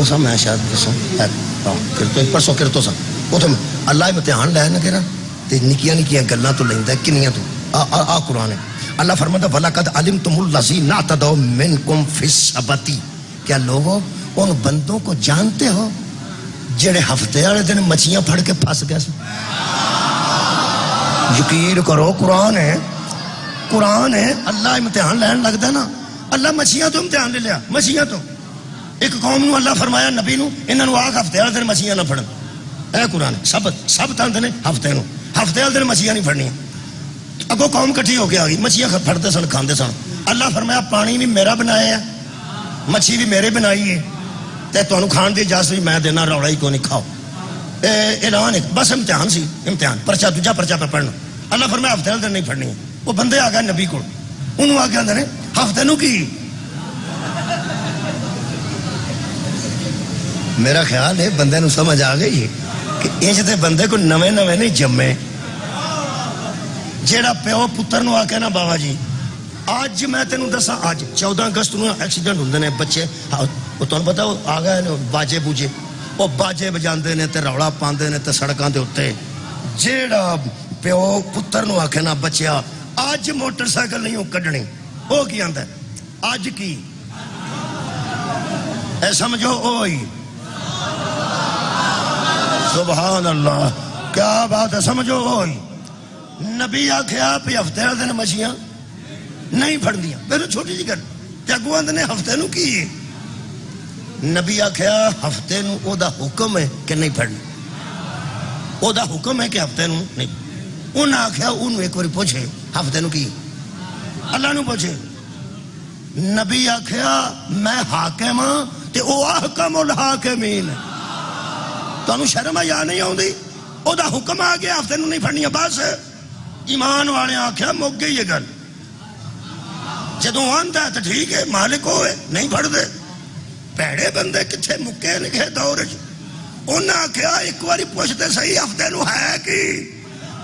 سا میں شاید دسوں کرتو پرسوں کرتو سا وہ تو اللہ امتحان لے نہ کرا تے نکیاں نکیاں گلاں تو لیندا ہے کنیاں تو آ قرآن ہے. اللہ فرماتا وَلَقَدْ عَلِمْتُمُ الَّذِينَ اعْتَدَوْا مِنْكُمْ فِي السَّبْتِ. کیا لوگوں ان بندوں کو جانتے ہو جڑے ہفتے والے دن مچھیاں پھڑ کے پھنس گئے. یقین کرو قرآن ہے، قرآن ہے. اللہ امتحان لین لگتا ہے نا. اللہ مچھیاں تو امتحان لے لیا. مچھیاں تو ایک قوم نو اللہ فرمایا نبی نو انہوں آگ ہفتے والے دن مچھیاں نہ پھڑن. اے قرآن سب آتے ہیں ہفتے نو، ہفتے والے دن مچھیاں نہیں پھڑنی. اگو قوم کٹھی ہو کے آ گئی، مچھیاں پھڑتے سن کھاندے سن. اللہ فرمایا پانی بھی میرا بنایا ہے، مچھی بھی میرے بنائی ہے، تے تانوں کھان دی اجازت بھی میں دینا، روڑا ہی کو نہیں کھاؤ. اعلان ایک بس امتحان سی، امتحان پرچہ دوجا پرچہ پہ پڑھنا. اللہ فرمایا ہفتے والے دن نہیں پھڑنی. وہ بندے آ گئے نبی کو، انہوں آ کے آندے نے ہفتے نو کی. میرا خیال ہے بندے نو سمجھ آ گئی ہے کہ انج دے بندے کو نویں نویں نہیں جمے. جیڑا پیو پتر نو آ کے نا بابا جی آج میں تینوں دسا آج 14 اگست نو ایکسیڈنٹ ہوندے نے بچے. وہ تانوں پتہ آ گئے باجے بوجے، وہ باجے بجاندے نے تے روڑا پاندے نے تے سڑکاں دے اوتے. جیڑا پیو پتر نو آکھے نا بچیا آج موٹر سائیکل نہیں کڈنی، وہ کی آندا ہے آج کی اے سمجھو اوئی. سبحان اللہ کیا بات ہے، سمجھو اوئی. نبی آکھیا پہ ہفتے والے دن مچھیاں نہیں پھڑ دیا. میرے چھوٹی جی گل تے اگوں آندے نے ہفتے نو کی. نبی آکھیا ہفتے نو او دا حکم ہے کہ نہیں پھڑنی، او دا حکم ہے کہ ہفتے نو نہیں. انہاں آکھیا اونوں ایک بار پوچھے ہفتے نو کی. اللہ نو پوچھے نبی آکھیا میں حاکم ہاں تے او احکم الحاکمین. تانوں شرم یا نہیں آوندی؟ او دا حکم آ گیا ہفتے نو نہیں پھڑنیاں. بس ایمان والے آکھیا مک گئی یہ گل. جدوں آندا ہے تو ٹھیک ہے مالک ہوئے نہیں پڑھ دے. پیڑے بندے کتنے مکے نکے دور چ. انہاں آکھیا ایک باری پوچھتے صحیح ہفتے نو ہے کی؟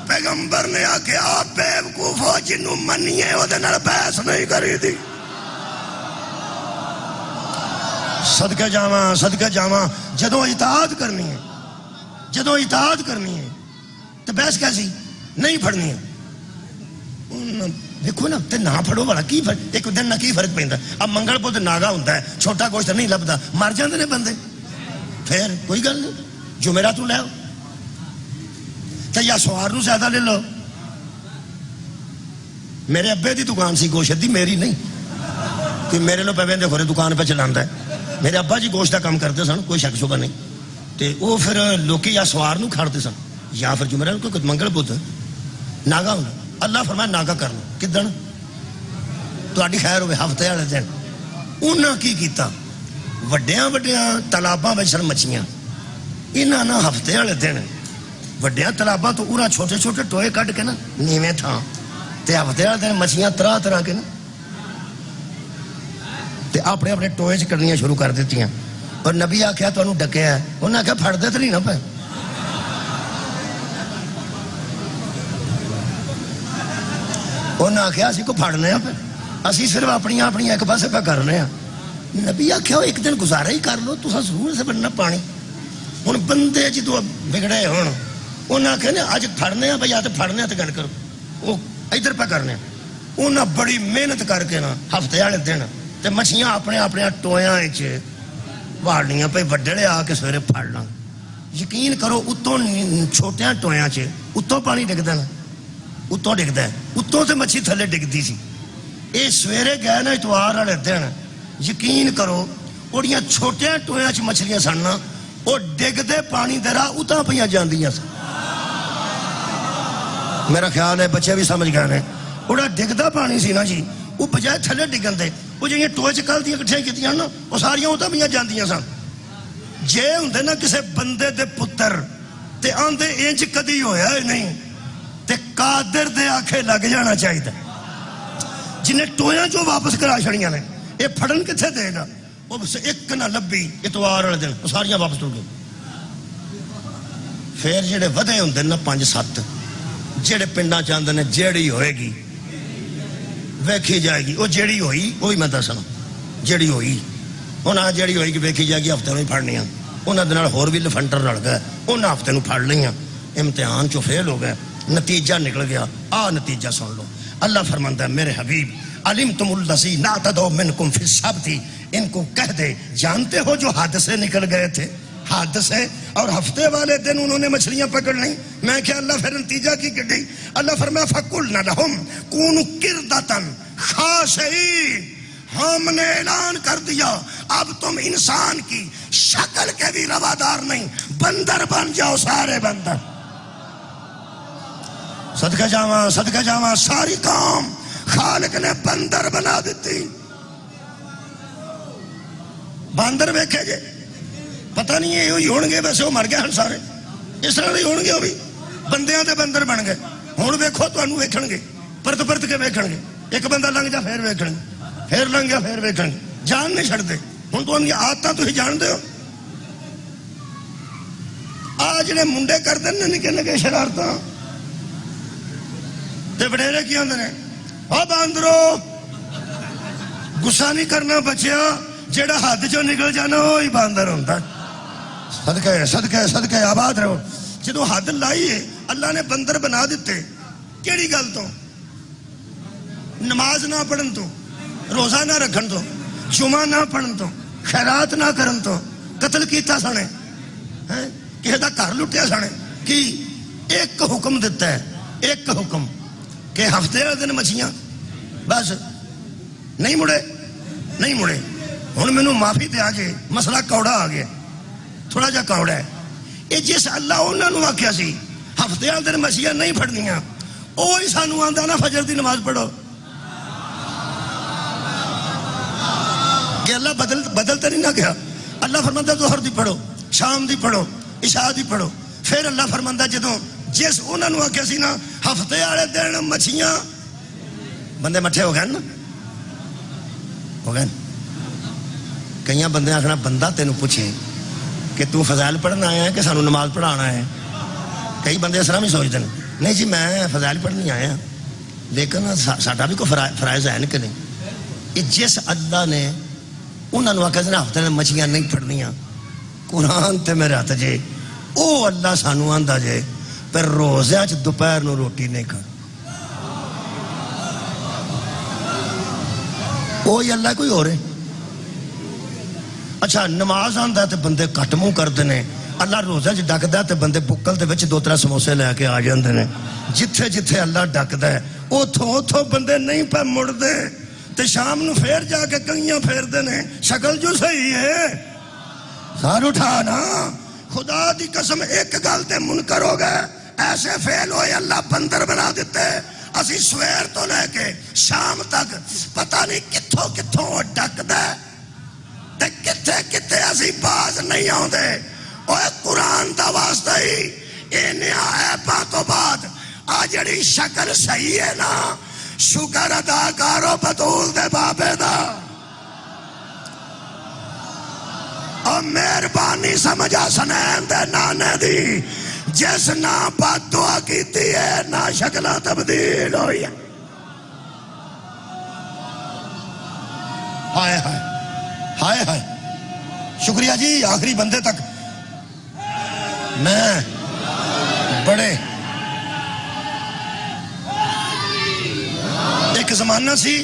پیغمبر نے آکھیا بے وقوفو جنوں منیے او دے نال بحث نہیں کری دی. صدقہ جاواں صدقہ جاواں. جدوں اطاعت کرنی ہے جدوں اطاعت کرنی ہے تو بحث کیسی نہیں پڑھنی ہے. دیکھو نا تے نہ پڑھو والا کی فرق ایک دن نہ کی فرق پیندا. اب منگل بدھ ناگا ہوندا ہے چھوٹا گوشت نہیں لبدا مر جاندے نے بندے. پھر کوئی گل نہیں جمعرات تو لے آؤ تے یا سوار نو زیادہ لے لو. میرے ابے دی دکان سی گوشت دی میری نہیں کہ میرے لو پہ خورے دکان پہ چلاندا ہے. میرے ابا جی گوشت کا کام کرتے سن کوئی شک شبہ نہیں. تے وہ پھر لوکی یا سوار نو کھڑتے سن یا پھر جمعرات کوئی منگل بدھ ناگا ہونا. اللہ فرمایا ناگا کر لو. کدن تہاڈی خیر ہوئے ہفتے والے دن. انہاں کی کیتا وڈیاں وڈیاں تالاباں وچ سن مچھیاں. انہاں نا ہفتے والے دن وڈیاں تالاباں تو اورا چھوٹے چھوٹے ٹوئے کڈ کے نا نیویں تھاں تے ہفتے والے دن مچھیاں طرح طرح کے نا تے اپنے اپنے ٹوئے چ کرنیاں شروع کر دیتیاں. اور نبی آکھیا تانوں ڈکیا ہے. انہاں آکھیا پھڑ دے تے نہیں نا پے. انہاں آکھیا اسی کو پھڑنے پہ اسی صرف اپنی اپنی ایک پاسے پہ کرنے ہیں. نبی آکھیا ایک دن گزارا ہی کر لو تساں ضرور سے بننا پانی. ہن بندے جدوں بگڑے ہون انہاں آکھیا نا اج پھڑنے ہیں بھئی آ تے پھڑنے تے گل کرو وہ ادھر پہ کرنے. انہاں بڑی محنت کر کے نا ہفتے والے دن تے مچھیاں اپنے اپنے ٹویاں وچ واڑنیاں پہ وڈڑے آ کے سویرے پھڑ لاں. یقین کرو اتوں چھوٹیاں ٹویاں چ اتوں پانی ڈگدا نا اتوں ڈگدا ہے اتوں تے مچھی تھلے ڈگدی سی. اے سویرے گئے نا اتوار والے دن یقین کرو اڑیاں چھوٹیاں ٹویاں چ مچھلیاں سن نا وہ ڈگدے پانی دے راہ اتاں پہ جاندیاں سن. میرا خیال ہے بچے بھی سمجھ گئے نے. اڑا ڈگدا پانی سی نا جی وہ بجائے تھلے ڈگن دے وہ جہاں ٹوئے چکل دیا کٹھیاں کیتیاں نا وہ ساریاں اتاں پہ جاندیاں سن. جے ہوندے نا کسے بندے دے پتر تے آندے انج کدی ہویا ہے نہیں تے قادر دے آنکھیں لگ جانا چاہیے جنہیں ٹویاں جو واپس کرا چھڑیاں نے. یہ پھڑن کتھے دے گا وہ ایک نہ لبی اتوار والے دن ساریاں واپس ٹر گئی. پھر جڑے ودے ہوندے نا 5-7 جڑے پنڈاں چاہندے نے جیڑی ہوئے گی ویکھی جائے گی. وہ جیڑی ہوئی وہی میں دسنا جیڑی ہوئی انہاں جیڑی ہوئی کہ ویکھی جائے گی ہفتے نوں ہی پھڑنیاں. انہاں دے نال ہور بھی لفنٹر رل گئے انہاں ہفتے نوں پھڑ لئیاں. امتحان چو فیل ہو گئے نتیجہ نکل گیا. نتیجہ سن لو. اللہ فرماندا ہے میرے حبیب علمتم الذین اعتدوا منکم فی السبت ان کو کہہ دے جانتے ہو جو حادثے نکل گئے تھے حادثے اور ہفتے والے دن انہوں نے مچھلیاں پکڑ لیں. میں کہ اللہ پھر نتیجہ کی کٹی. اللہ فرمایا فَقُلْنَا لَهُمْ كُونُوا قِرْدَةً خَاسِئِينَ. ہم نے اعلان کر دیا اب تم انسان کی شکل کے بھی روادار نہیں بندر بن جاؤ سارے بندر. صدقہ جاواں ساری قوم خالق نے بندر بنا دیتی. باندر ویکھے جے پتہ نہیں ہے یہ ہون گے ویسے وہ مر گئے ہن سارے اس طرح نہیں ہون گے. وہ بھی بندیاں دے بندر بن گئے. ہن ویکھو تانوں ویکھن گے پرت پرت کے ویکھن گے. ایک بندہ لنگ جا پھر ویکھن گے پھر لنگ گیا پھر ویکھن گے. جان نہیں چھڑدے. ہن تو ان دی عادتاں تسی جانتے ہو. آ جڑے منڈے کردے نے نکے نکے شرارتاں تے وڈیرے کی ہوندے نے او باندرو غصہ نہیں کرنا بچیا جیڑا ہاتھ چوں نکل جانا وہی باندر ہوندا. صدقے آباد رہو. جدوں حد لائی ہے اللہ نے بندر بنا دیتے. کیڑی گل تو نماز نہ پڑھن تو روزہ نہ رکھن تو جمعہ نہ پڑھن تو خیرات نہ کرن تو قتل کیتا سنے کسی دا گھر لٹیا سنے کی ایک حکم دیتا ہے ایک حکم کہ ہفتے والے دن مچھیاں بس نہیں مڑے. ہن مینوں معافی دے جے مسئلہ کوڑا آ گیا تھوڑا جا کوڑا ہے. یہ جس اللہ انہاں نوں آکھیا سی ہفتے والے دن مچھیاں نہیں پھڑنیاں وہی سانوں آندا نا فجر دی نماز پڑھو. کہ اللہ بدلتے نہیں نہ گیا. اللہ فرماندا ظہر دی پڑھو, شام دی پڑھو, عشاء دی پڑھو. پھر اللہ فرماندا جدوں جس انہاں نوں آکھیا سی نا ہفتے والے دن مچھیاں, بندے مٹھے ہو گئے نا, ہو گئے. کئی بندے آخنا بندہ تینوں پوچھے کہ تو فضائل پڑھنا آیا ہے کہ سانو نماز پڑھانا ہے. کئی بندے اس طرح بھی سوچتے ہیں نہیں جی میں فضائل پڑھنی آیا, لیکن ساڈا بھی کوئی فرائض ہے کہ نہیں. یہ جس اللہ نے انہوں نے آخر ہفتے نے مچھلیاں نہیں پڑھنیاں, قرآن تے میرے ہاتھ جے, وہ اللہ سانو آندا جے پر روزے چ دوپہر نو روٹی نہیں کھا. وہی اللہ کوئی ہو رہے. اچھا نماز آندا تے بندے کٹ منہ کرتے ہیں, اللہ روزے چ ڈکدا تے بندے بکل دے وچ 2-3 سموسے لے کے آ جاندے نے. جتھے جتھے اللہ ڈکدا ہے اوتھوں بندے نہیں پہ مڑدے تے شام نو پھر جا کے کنگیاں پھیردے نے. شکل جو صحیح ہے سار اٹھانا. خدا دی قسم ایک گل تے منکر ہو گئے, ایسے فعل ہوئے اللہ بندر بنا دیتے. اسی سویر تو لے کے شام تک پتہ نہیں کتھوں کتھوں ڈکدا ہے تے کتھے کتھے اسی باز نہیں آوندے. اوے قرآن دا واسطہ ہی انہاں ایپاں تو بعد آ جڑی شکل صحیح ہے نا, شکر ادا کرو بطول دے بابے دا. اور مہربانی سمجھا سنین دے نانے دی, جس نہ بد دعا کیتی ہے نہ شکلہ تبدیل ہوئی ہے. ہائے ہائے ہائے ہائے. شکریہ جی. آخری بندے تک میں بڑے ایک زمانہ سی,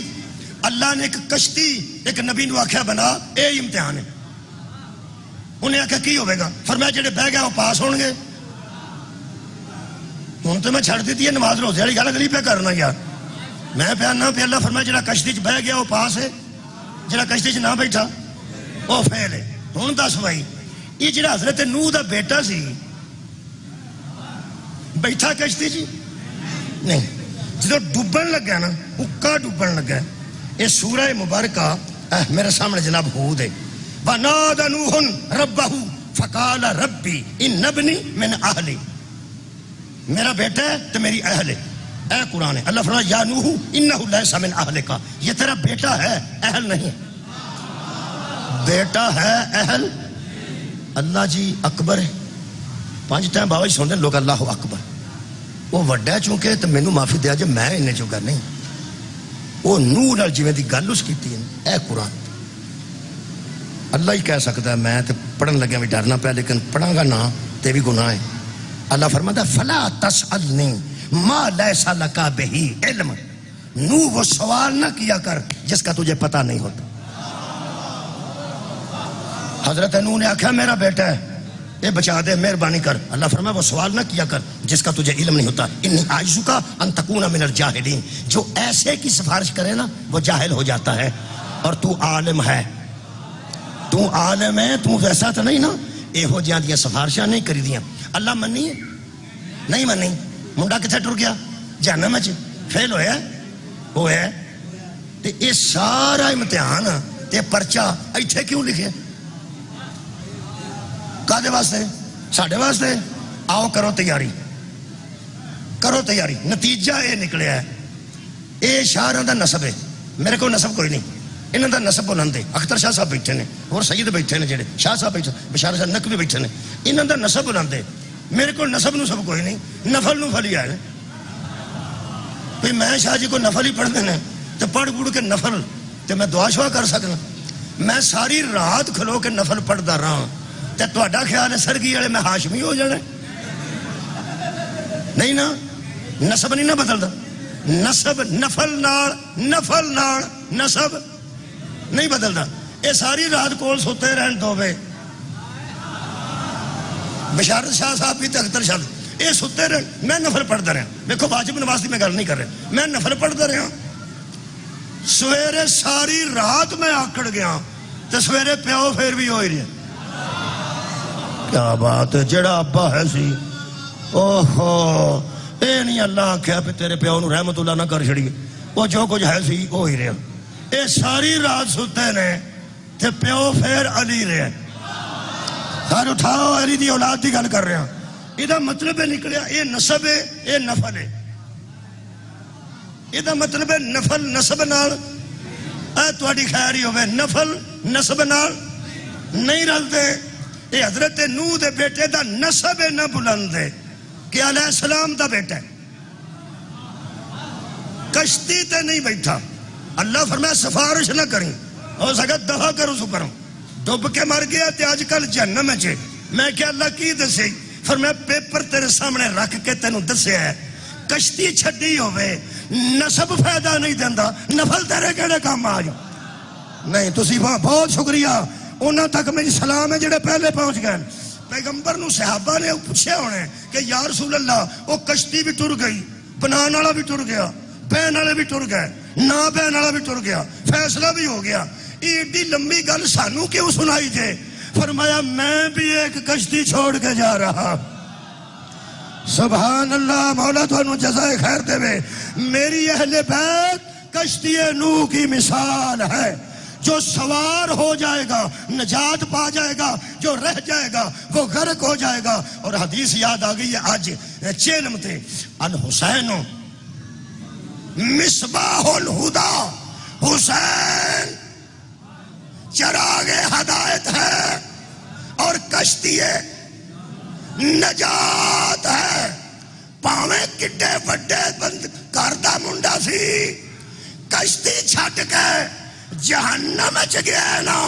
اللہ نے ایک کشتی ایک نبی نو آکھیا بنا, اے امتحان ہے. انہیں آکھیا کی ہوئے گا, فرمایا جڑے بہ گیا وہ پاس ہون گے. ہوں تو میں چھڑ دیتی ہے نماز روزے والی گل نہیں پہ کرنا یار. میں پہ آنا پہ اللہ فرمایا جڑا کشتی چ بہ گیا وہ پاس ہے, جڑا کشتی چ نہ بیٹھا وہ فیل ہے. ہوں دس بھائی یہ جڑا حضرت نوح دا بیٹا سی بیٹھا کشتی جی نہیں, جدو ڈوبن لگا نا اکا ڈوبن لگا. یہ سورہ مبارکہ میرے سامنے جناب ہود ہے. وَنَادَ نُوحٌ رَبَّهُ فَقَالَ رَبِّ إِنَّ ابْنِي مِنْ أَهْلِي, میرا بیٹا ہے تو میری اہل ہے. اے قرآن ہے. اللہ فرمایا یا نوح انہ لیس من اہلک, یہ تیرا بیٹا ہے اہل نہیں. بیٹا ہے اہل. اللہ جی اکبر ہے. 5 ٹائم بابا جی سنتے لوگ اللہ اکبر. وہ وڈا ہے چونکہ تو مینوں معافی دیا جے میں انہیں چونکہ نہیں. وہ نوح نال جویں دی گل اس کیتی ہے. اے قرآن اللہ ہی کہہ سکتا ہے, میں تو پڑھن لگا بھی ڈرنا پیا لیکن پڑھاں گا نہ تے بھی گناہ ہے. اللہ فرماتا فلا تسألنی ما لیس لک بہ علم. نوح وہ سوال نہ کیا کر جس کا تجھے پتہ نہیں ہوتا. حضرت نوح نے آکھا میرا بیٹا ہے یہ بچا دے مہربانی کر. اللہ فرمایا وہ سوال نہ کیا کر جس کا تجھے علم نہیں ہوتا. انی اعوذک ان تکون من الجاہلین. جو ایسے کی سفارش کرے نا وہ جاہل ہو جاتا ہے. اور تو عالم ہے, تو عالم ہے, تو ویسا تو نہیں نا یہو جہاں دیا سفارشاں نہیں کری دیاں. اللہ منی ہے نہیں منی. منڈا کتنے ٹر گیا جہنم وچ فیل ہویا وہ ہے. تے یہ سارا امتحان تے پرچہ ایتھے کیوں لکھے؟ کادے واسطے؟ ساڈے واسطے. آؤ کرو تیاری, کرو تیاری. نتیجہ یہ نکلیا ہے یہ شاعراں دا نسب ہے. میرے کو نسب کوئی نہیں, انہاں دا نسب بلند ہے. اختر شاہ صاحب بیٹھے نے اور سید بیٹھے نے, جڑے شاہ صاحب بیٹھے, بشار صاحب نقوی بیٹھے نے, انہاں دا نسب بلند ہے. میرے کو نسب نو سب کوئی نہیں, نفل نفل ہی آئے. بھئی میں شاہ جی کو نفل ہی پڑھ دینے تو پڑھ پڑھ کے نفل تو میں دعا شعا کر سکنا. میں ساری رات کھلو کے نفل پڑھدا رہا تے تہاڈا خیال ہے سرگی والے میں ہاشمی ہو جانا نہیں نا. نسب نہیں نہ بدلدا. نسب نفل نال نسب نہیں بدلدا. یہ ساری رات کول سوتے رہن دو بے. بشارت شاہ صاحب بھی اختر شاہ یہ ستے رہے, میں نفل پڑھتا رہا. دیکھو واجب نماز کی میں گل نہیں کر رہا, میں نفل پڑھتا رہا. سویرے ساری رات میں آکڑ گیا تو سویرے پیو پھر بھی ہو ہی رہا. کیا بات ہے. جڑا ابا ہے سی اوہو اے نہیں اللہ آکھیا پہ تیرے پیو نو رحمت اللہ نہ کر چھڑیے, وہ جو کچھ ہے سی ہو ہی رہا. اے ساری رات ستے نے تے پیو پھر علی رہے. سر اٹھاؤ علی دی اولاد دی گل کر رہے ہیں. یہ مطلب نکلیا یہ نسب ہے یہ نفل ہے. یہ مطلب ہے نفل نسب نال تھوڑی خیر ہی ہوئے. نفل نسب نال نہیں رلتے. یہ حضرت نوح دے بیٹے دا نسب نہ بلند ہے کہ علیہ السلام دا بیٹا ہے. کشتی تے نہیں بیٹھا. اللہ فرمایا سفارش نہ کریں ہو سکتا دفع کرو سکروں. ڈب کے مر گیا تے آج کل جہنم ہے. میں کہ اللہ کی دسے؟ فرمایا پیپر تیرے سامنے رکھ کے تینوں دسیا ہے. کشتی چھڈی ہوئے نسب فائدہ نہیں دینا. نفل تیرے کہڑے کام آ جا نہیں. تسی بہت شکریہ انہاں تک میری سلام ہے جڑے پہلے پہنچ گئے. پیغمبر نو صحابہ نے پوچھے ہونے کہ یا رسول اللہ وہ کشتی بھی ٹر گئی, بنان والا بھی ٹر گیا, بہن والے بھی ٹر گئے, نہ بہن والا بھی ٹر گیا, فیصلہ بھی ہو گیا, ایڈی لمبی گل سانو کیوں سنائی جے؟ فرمایا میں بھی ایک کشتی چھوڑ کے جا رہا. سبحان اللہ. مولا تھانوں جزائے خیر دے وے. میری اہل بیت کشتی نوح کی مثال ہے. جو سوار ہو جائے گا نجات پا جائے گا, جو رہ جائے گا وہ غرق ہو جائے گا. اور حدیث یاد آ گئی ہے آج چیلم تے, الحسین مصباح الہدا. حسین چراغ ہدایت ہے اور کشتی نجات ہے. پاویں کڈے وڈے بند کردہ منڈا سی, کشتی چھٹ کے جہنم چ گیا نا,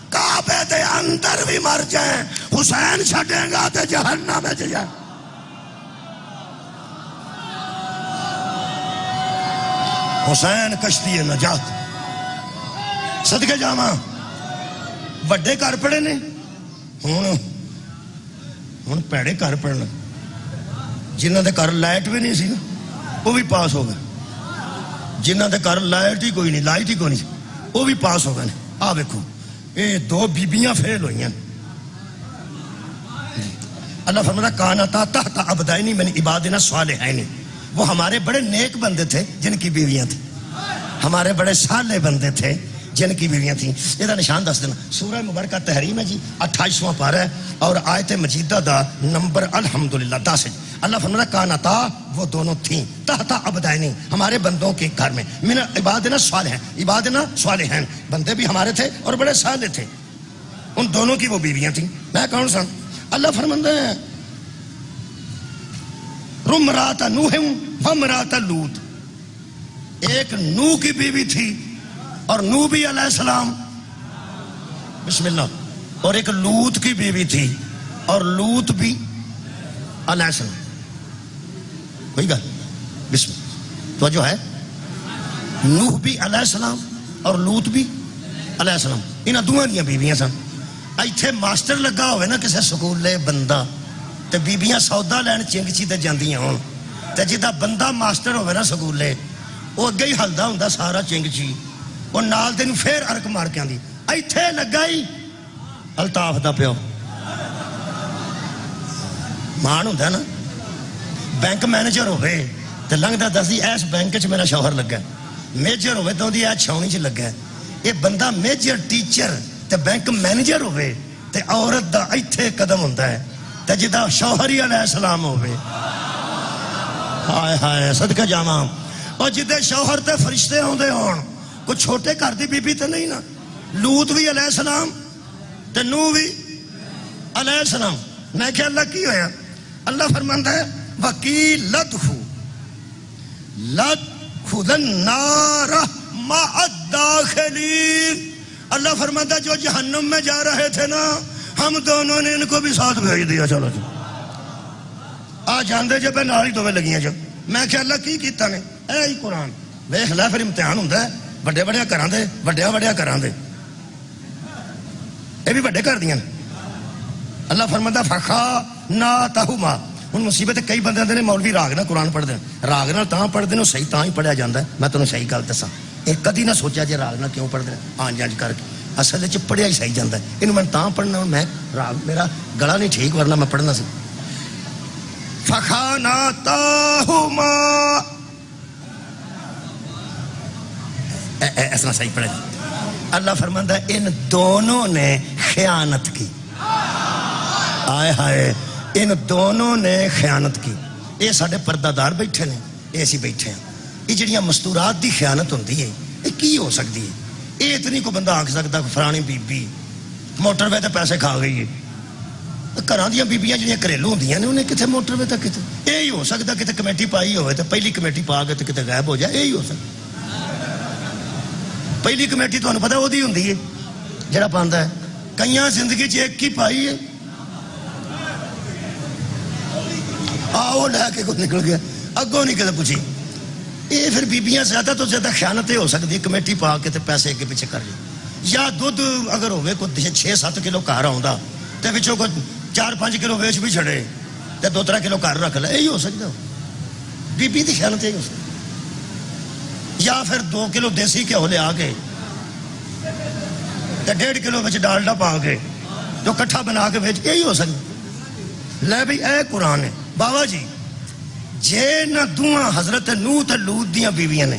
کعبے دے اندر بھی مر جائیں حسین چھٹے گا تے جہنم چ جائے. حسین کشتی نجات. صدقے جاواں وڈے گھر پڑے نے, ہن پیڑے گھر پڑن. جنہاں دے گھر لائٹ بھی نہیں سی نا وہ بھی پاس ہو گئے. جنہاں دے گھر لائٹ ہی کوئی نہیں, لائٹ ہی کوئی نہیں, وہ بھی پاس ہو گئے. آ ویکھو یہ دو بیبیاں فیل ہوئی ہیں. اللہ فرماتا کانتا تحت عبدین من عبادنا صالحین. وہ ہمارے بڑے نیک بندے تھے جن کی بیویاں تھیں, ہمارے بڑے صالح بندے تھے جن کی بیویاں تھیں. یہ نشان دس دینا. سورہ مبارکہ تحریم ہے جی 28واں پارہ ہے اور آیت مجیدہ دا نمبر الحمدللہ 10 ہے. اللہ فرماتا کانتا وہ دونوں تھیں تحت عبدین ہمارے بندوں کے گھر میں, من عبادنا صالحین. عبادنا صالحین بندے بھی ہمارے تھے اور بڑے صالح تھے. ان دونوں کی وہ بیویاں تھیں. میں کون سا؟ اللہ فرماتا ہے رمرات نوح ومرات لوط. ایک نوح کی بیوی تھی اور نوح بھی علیہ السلام, بسم اللہ, اور ایک لوط کی بیوی تھی اور لوط بھی علیہ السلام. کوئی گل بسم اللہ تو جو ہے نوح بھی علیہ السلام اور لوط بھی علیہ السلام. انہاں دوواں دیاں بیویاں سن. ایتھے ماسٹر لگا ہوئے نا کسے سکولے بندہ تے بیبیاں سودا لین چنگچی تے جاندیاں ہون تے جدا بندہ ماسٹر ہوئے نا سکولے وہ اگے ہی ہلدا ہوندا سارا چنگچی, وہ نال تینوں پھر ارک مار کے آندی. ایتھے لگا ہی الطاف دا پیو مان ہوندا نا. بینک مینیجر ہوئے تے لنگدا دسدی ایس بینک چ میرا شوہر لگا. میجر ہوئے تو دی ایس چھاونی چ لگا. یہ بندہ میجر ٹیچر تے بینک مینیجر ہوئے تے عورت دا ایتھے قدم ہوندا ہے تے جدا شوہر ہی علیہ السلام ہوئے. ہائے ہائے صدقہ جاواں. اور جدے شوہر تے فرشتے ہوندے ہون کوئی چھوٹے گھر دی بی بی تے نہیں نا. لوط بھی علیہ السلام تے نوح بھی علیہ السلام. میں کہ اللہ کی ہویا؟ اللہ فرماندا ہے وکیل لدخل النار مع الداخلین. اللہ فرماتا ہے جو جہنم میں جا رہے تھے نا ہم دونوں نے ان کو بھی ساتھ بھیج دیا. چلو جی آ جاندے جب نال ہی دوویں لگیاں جو. میں کہ اللہ کی کیتا نے اے ہی قرآن ویکھ لے. پھر امتحان ہوندا ہے بڑے بڑے گھراں دے, وڈیا وڈیا گھراں دے, اے بھی بڑے گھر دیاں. اللہ فرماتا فخاناتہما. ہن مصیبت کئی بندے نے مولوی راگ نہ قرآن پڑھ دے, راگ نال تاں پڑھ دے صحیح تاں ہی پڑھیا جاندا ہے. میں تینوں صحیح گل دساں, یہ کدی نہ سوچا جے راگ نال کیوں پڑھ دے آنج آنج کر کے. اصل وچ پڑھیا ہی صحیح جاندا ہے. اینوں میں تاں پڑھنا, میں راگ میرا گلا نہیں ٹھیک ورنہ میں پڑھنا سی. فخاناتہما ایسا صحیح پڑھے. اللہ فرماتا ہے ان دونوں نے خیانت کی. آئے ہائے، ان دونوں نے خیانت کی. یہ سارے پردہ دار بیٹھے نے، یہ اسی بیٹھے ہیں. یہ جڑیاں مستورات دی خیانت ہوندی ہے یہ کی ہو سکتی ہے؟ یہ اتنی کو بندہ آکھ سکتا فلانی بی بی موٹر وے تے پیسے کھا گئی ہے. گھراں دیاں بیبیاں جڑیاں گھریلو ہوندیاں نے انہیں کتنے موٹر وے تک کتنے. یہی ہو سکتا کتنے کمیٹی پائی ہوئے تو پہلی کمیٹی پا کے کتنے غائب ہو جائے. یہی ہو سکتا. پہلی کمیٹی تمہیں پتا وہ ہوندی ہے جڑا پاندا ہے. کئیاں زندگی چ ایک ہی پائی ہے، آؤ لے کے کوئی نکل گیا اگوں نہیں کدے پوچھی. یہ پھر بیبیاں زیادہ تو زیادہ خیانتیں ہو سکتی کمیٹی پا کے تے پیسے اگے پیچھے کر لیں. یا دودھ اگر ہوئے کوئی 6-7 کلو گھر آؤں تو پچھوں کو 4-5 کلو ویچ بھی چھڑے تو 2-3 کلو گھر رکھ لے. یہی ہو سکتا بی بی دی خیانت یہی ہو سکتی. یا پھر 2 کلو دیسی گھیو لے آ کے 1.5 کلو بچ ڈالڈا پا کے جو کٹھا بنا کے بیچ. یہی ہو سکتا. لے بھائی اے قرآن ہے بابا جی جے نہ دوہاں حضرت نوح تے لوط دیاں بیویاں نے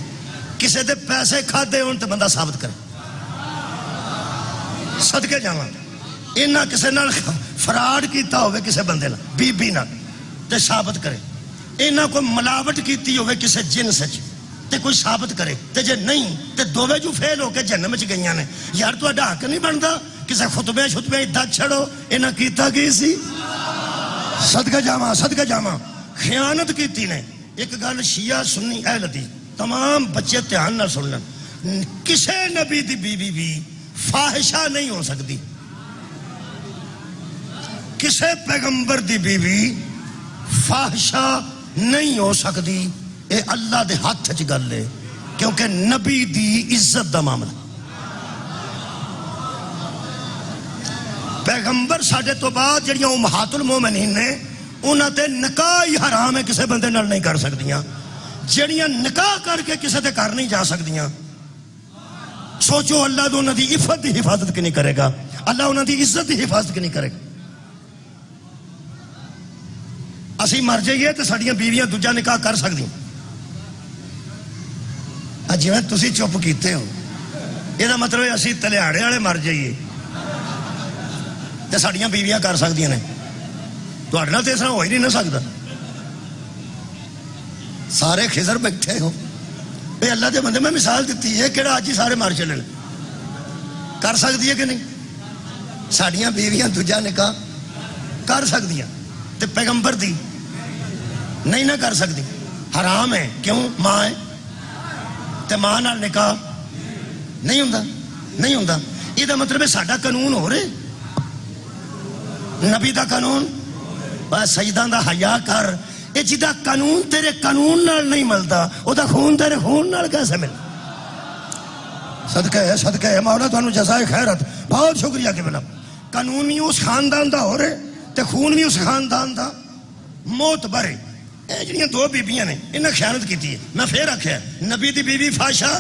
کسے دے پیسے کھادے ہون تے بندہ ثابت کرے. صدقے جاواں انہاں کسے نال فراڈ کیتا ہوئے کسے بندے نال بی بی نال تے ثابت کرے. انہاں کوئی ملاوٹ کیتی ہوئے کسے جنس وچ تے کوئی ثابت کرے. تے جے نہیں تے دوویں جو فیل ہو کے جہنم وچ گئیاں نے. یار تہاڈا حق نہیں بندا کسے خطبے دت چھڑو. انہاں کیتا کی سی؟ صدقے جاواں خیانت کیتی نے. ایک گل شیعہ سنی اہل حدیث تمام بچے دھیان نال سن لین. کسے نبی دی بیوی بھی فاحشہ نہیں ہو سکتی. کسے پیغمبر دی بیوی فاحشہ نہیں ہو سکتی. اے اللہ دے ہاتھ وچ گل ہے کیونکہ نبی دی عزت دا معاملہ. پیغمبر ساڈے تو بعد جڑیاں امہات المومنین نے انہاں تے نکاح ہی حرام ہے کسے بندے نال نہیں کر سکدیاں. جڑیاں نکاح کر کے کسے تے کر نہیں جا سکدیاں. سوچو اللہ تو انہاں دی عفت دی حفاظت کی نہیں کرے گا. اللہ انہاں دی عزت دی حفاظت کی نہیں کرے گا. اسی مر جائیے تو ساڈیاں بیویاں دوجا نکاح کر سکدیاں. جی تسی چپ کیتے ہو یہ مطلب ہے اسی تلیاڑے والے مر جائیے تو ساڈیاں بیویاں کر سکدیاں نے. تہاڈے نال تے اس طرح ہو ہی نہیں نہ سکدا. سارے خضر بیٹھے ہو اے اللہ دے بندے. میں مثال دیتی ہے کہڑا اج ہی سارے مر چلے کر سکتی ہے کہ نہیں. ساڈیاں بیویاں دوجا نکاح کر سکدیاں تے پیغمبر دی نہیں نہ کر سکتی. حرام ہے. کیوں؟ ماں ہے تے ماں نال نکاح نہیں ہوندا. یہ مطلب ہے ساڈا قانون ہو رہے نبی دا قانون. بس سجدہ دا حیا کر. یہ جدا قانون تیرے قانون نال نہیں ملتا او دا خون تیرے خون نال کیسے مل. صدقہ ہے مولا تانوں جزائے خیرت. بہت شکریہ کہ بلا قانون بھی اس خاندان دا ہو رہے تے خون بھی اس خاندان دا موت برے. یہ جڑیاں 2 بیبیاں نے انہیں خیانت کیتی ہے. میں پھر آکھیا نبی دی بیوی فاشا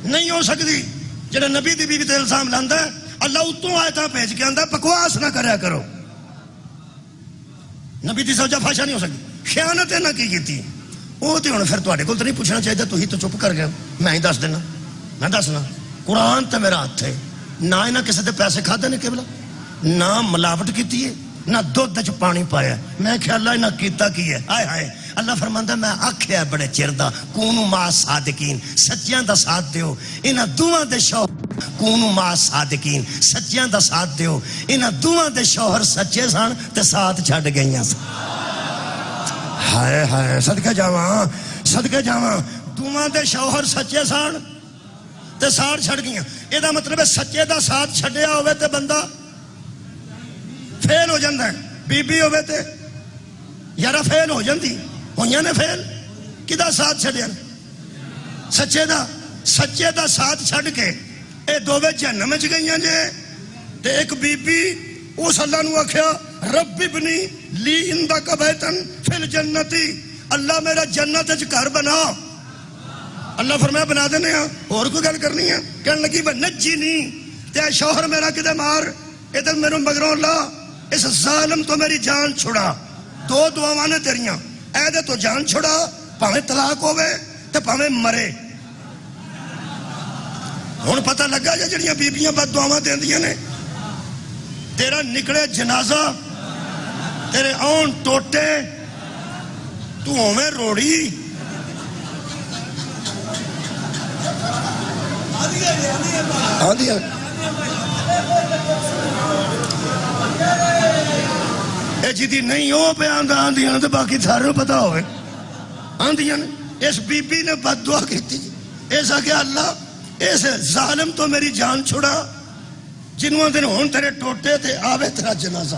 نہیں ہو سکتی. جڑا نبی دی بیوی تے الزام لاندا ہے اللہ اتوں آیتاں بھیج کے آندا بکواس نہ کریا کرو. نبی دی زوجہ فاشا نہیں ہو سکتی. خیانت نہ کیتی وہ تو ہن پھر تہاڈے کول تے نہیں پوچھنا چاہیے. تسی تو چپ کر گئے. میں ہی دس دینا. میں دسنا قرآن تے میرا ہاتھ ہے. نہ انہاں کسے تے پیسے کھادے نے قبلہ نہ ملاوٹ کیتی ہے نہ دودھ وچ پانی پایا. میں خیال انہاں کیتا کی ہے. ہائے ہائے اللہ فرماندا میں آکھیا بڑے چر دا کونوا ما صادقین سچیاں دا ساتھ دیو. انہاں دوواں دے شوہر کونوا ما صادقین سچیاں دا ساتھ دیو. انہاں دوواں دے شوہر سچے سن تے ساتھ چھڈ گئیاں سن. ہائے ہائے صدقے جاواں دوواں دے شوہر سچے سن تے ساتھ چھڈ گئیاں. یہ مطلب ہے سچے دا ساتھ چھڈیا ہوئے تے بندہ فیل ہو جاتا ہے. بی بی ہوئے تے یارا فیل ہو جاندی. ہوئیاں نے فیل کدا ساتھ چھڈیا سچے دا ساتھ چھڈ کے اے دوویں جہنم وچ گئیاں جے. تے ایک بی بی اس اللہ نو آکھیا رب ابنی لی عندک بیتن فی الجنتی. اللہ میرا جنت وچ گھر بنا. اللہ فرمایا بنا دینے ہاں. اور کوئی گل کرنی ہے؟ کہنے لگی نجنی تے شوہر میرا کدے مار ادھر میرے مگروں لا اس ظالم تو میری جان چھڑا. 2 دعاواں نے تیریاں. اے دے تو جان چھڑا بھاویں طلاق ہوے تے بھاویں مرے. ہوں پتہ لگا جا جڑیاں بیبیاں بد دعاواں دیندیاں نے تیرا نکلے جنازہ تیرے آن ٹوٹے تو ہوویں روڑی آندیاں اے جی نہیں ہو پہ آندیاں تو باقی سارے پتہ ہوئے آندیاں نے اس بی بی نے بد دعا کی ایسا کہ اللہ اس ظالم تو میری جان چھڑا جنہوں دن ہون تیرے ٹوٹے تے آوے تیرا جنازہ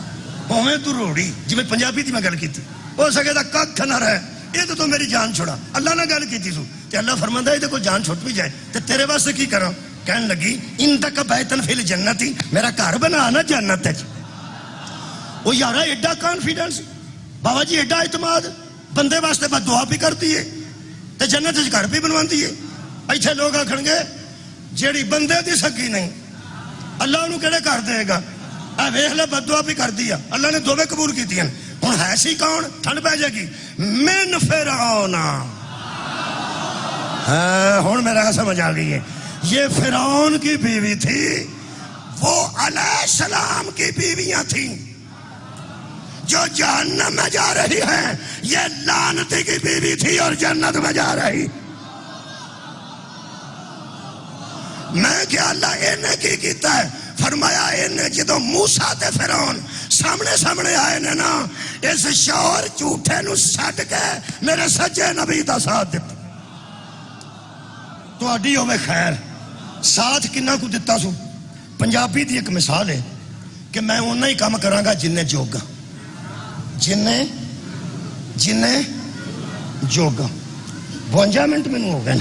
ہوویں تو روڑی جی میں پنجابی تھی میں گل کی تھی ہو سکے تا کک نہ رہے یہ تو میری جان چھڑا اللہ نے گل کی تھی سو تے اللہ فرماندا ہے تے کوئی جان چھٹ بھی جائے تے تیرے واسطے کی کراں کہن لگی اندک بیتن فی الجنت میرا گھر بنا نا جنت وچ وہ یارا ایڈا کانفیڈنس بابا جی ایڈا اعتماد بندے واسطے بد دعا بھی کرتی ہے تے جنت وچ گھر بھی بنواندی ہے ایتھے لوگ آکھن گے جیڑی بندے دی سکی نہیں اللہ انہوں کہڑے کر دے گا اے ویکھ لے بد دعا بھی کر دیا اللہ نے دوویں قبول کیتیاں ہن ہے سی کون ٹھنڈ پہ جائے گی من فرعون ہن میرا سمجھ آ گئی ہے یہ فرعون کی بیوی تھی وہ علیہ السلام کی بیویاں تھیں جو جہنم میں جا رہی ہیں یہ لعنتی کی بیوی تھی اور جنت میں جا رہی میں کیا اللہ انہیں کی کیتا ہے فرمایا انہیں جدو موسیٰ تے فرعون سامنے آئے نے نا اس شور جھوٹے نو سٹ کے میرے سچے نبی دا ساتھ دیتا تو اڈی ہوئے خیر ساتھ کنہ کو دیتا سو پنجابی دی ایک مثال ہے کہ میں انہیں ہی کام کراں گا جنہیں جوگا جنہیں جوگا 52 منٹ میں ہو گئے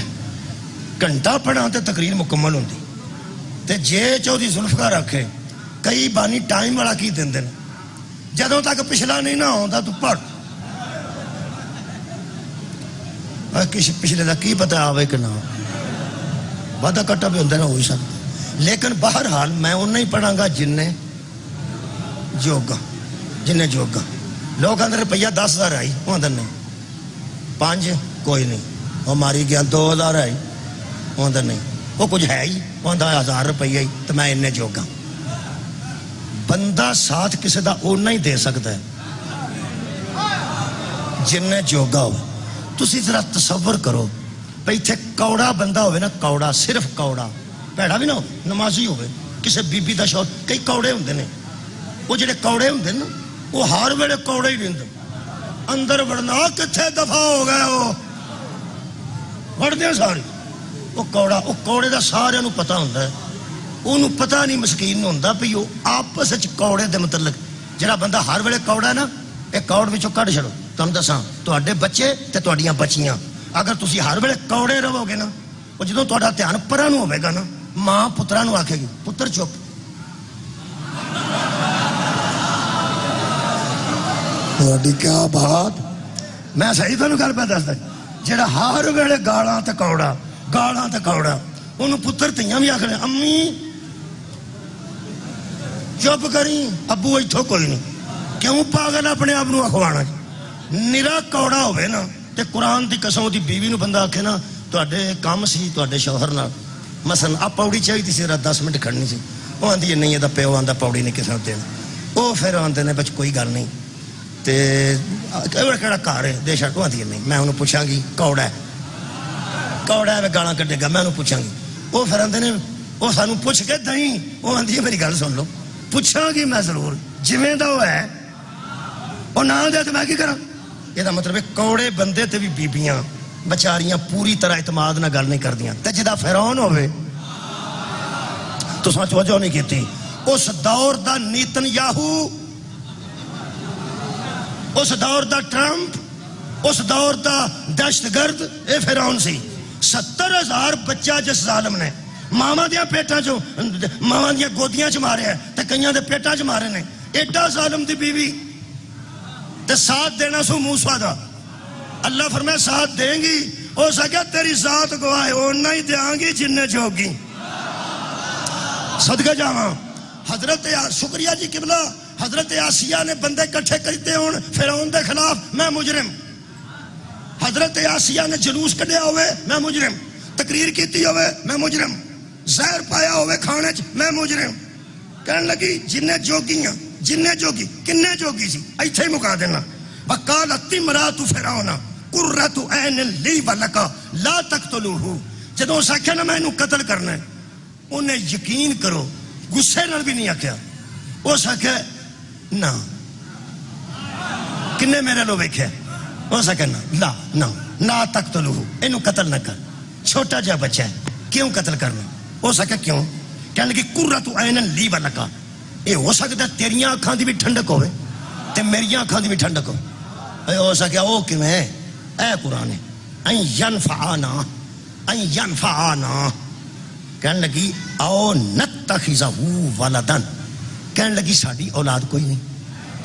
گھنٹہ پڑھا تے تقریر مکمل ہوندی تے جے چودی ذوالفقار رکھے کئی بانی ٹائم والا کی دیں دن جدوں تک پچھلا نہیں نہ ہوندا تو پڑھ کسی پچھلے دا کی پتہ آوے کہ نہ وعدہ کٹا بھی ہوندے نہ ہوئی سکتا لیکن بہرحال میں انہیں ہی پڑھاں گا جنہیں جوگا لوگ اندر روپیہ 10,000 آئی وہ اندر نہیں 5 کوئی نہیں وہ ماری گیا 2,000 آئی وہ اندر نہیں وہ کچھ ہے ہی وہ اندر 1,000 روپیہ ہی تو میں انہیں جوگا بندہ ساتھ کسی دا اونا ہی دے سکتا ہے جنہیں جوگا ہو تسی ذرا تصور کرو بھئی تھے کوڑا بندہ ہوئے نا کوڑا صرف کوڑا پیڑا بھی نہ ہو نمازی ہوئے کسی بی بی دا شوق کئی کوڑے ہوندے نے وہ جڑے کوڑے ہوندے نا وہ ہر ویلے کوڑے ہی رہندے اندر وڑنا کتھے دفع ہو گئے وہ وڑ دیں ساری وہ کوڑے دا سارے نو پتہ ہوندہ ہے انہوں پتہ نہیں مسکین نو ہوندہ پہ وہ آپس اچھ کوڑے دے متعلق جڑا بندہ ہر ویلے کوڑا ہے نا ایک کوڑ وچوں کٹ چھڑو تو ہم دساں تو اڈے بچے تے تو اڈیاں بچیاں اگر تسی ہر ویلے کوڑے رہو گے نا وہ جدوں تو اڈا تیان پرا نو ہوئے گا نا ماں پترا نو آکھے گی پتر چپ کیا بات میں صحیح تو گل پہ دستا جڑا ہر ویلے گالاں تے کوڑا انہوں پتر تیاں بھی آکھنے امی چپ کری ابو ایتھوں کوئی نہیں کیوں پاگل اپنے آپ نو اخوانا نرا کوڑا ہوئے نا تے قرآن دی قسم دی بیوی نو بندہ آکھے نا تو اڈے کام سی تو اڈے شوہر نا مثلا آپ پاؤڑی چاہی تھی سی 10 منٹ کھڑنی سی وہ آندھی ہے نہیں ہے دا پیو آندھا پاؤڑی نہیں کسے دینا وہ پھر آندھے نے بچ کوئی گل نہیں تے کہڑا کار ہے دے شرط آندھی ہے نہیں میں انہوں پوچھاں گی کوڑا ہے گالاں کٹے گا میں انہوں پوچھاں گی وہ پھر آندھے نے وہ سانوں پوچھ کے دائیں وہ آندھی ہے میری گل سن لو پوچھاں گی میں ضرور جویں دا وہ ہے وہ نہ دے تو میں کی کراں یہ دا مطلب ہے کوڑے بندے تے بھی بیبیاں بچاریاں پوری طرح اعتماد نہ گل نہیں کر دیاں تے جدا فرعون ہوئے تو سچ وجہ نہیں کیتی اس دور دا نیتن یاہو اس دور دا ٹرمپ اس دور دا دہشت گرد اے فرعون سی 70,000 بچہ جس ظالم نے ماما دیا پیٹا جو ماما دیا گودیاں چ مارے ہیں تے کئیاں دے پیٹا چ مارے نے ایڈا ظالم دی بیوی تے ساتھ دینا سو موسیٰ دا اللہ فرمائے ساتھ دیں گی ہو سکے تیری ذات گواہ اونا ہی دیاں گی جننے جوگی صدقہ جاواں حضرت شکریہ جی قبلہ حضرت آسیہ نے بندے کٹھے کرتے ہون فرعون دے خلاف میں مجرم حضرت آسیہ نے جلوس کڈیا ہوئے میں مجرم تقریر کیتی ہوئے میں مجرم زہر پایا ہوئے کھانے چ میں مجرم. کہنے لگی جنہیں جوگی ہاں جنہیں جوگی کنے جوگی سی ایتھے ہی مکا دینا. وقالت امرأۃ فرعون قرۃ عین لی ولک لا تقتلوہ. جدوں اس آخیا نا میں انہوں قتل کرنا ہے انہیں یقین کرو غصے نال بھی نہیں آخیا. اس آخیا نہ کنے میرے لو ویکھیا. اس آخیا لا نہ لا تقتلوہ انہوں قتل نہ کر چھوٹا جا بچہ ہے کیوں قتل کرنا. اس آخیا کیوں. کہنے لگی قرۃ عین لی ولک یہ ہو سکتا تیریاں اکھاں دی بھی ٹھنڈک ہوئے تے میریاں اکھاں دی بھی ٹھنڈک ہو. اس آخیا او کیویں ہے اے قرآن ان ینفعانا. کہنے لگی او نتخذہ ولدن. کہنے لگی ساڈی اولاد کوئی نہیں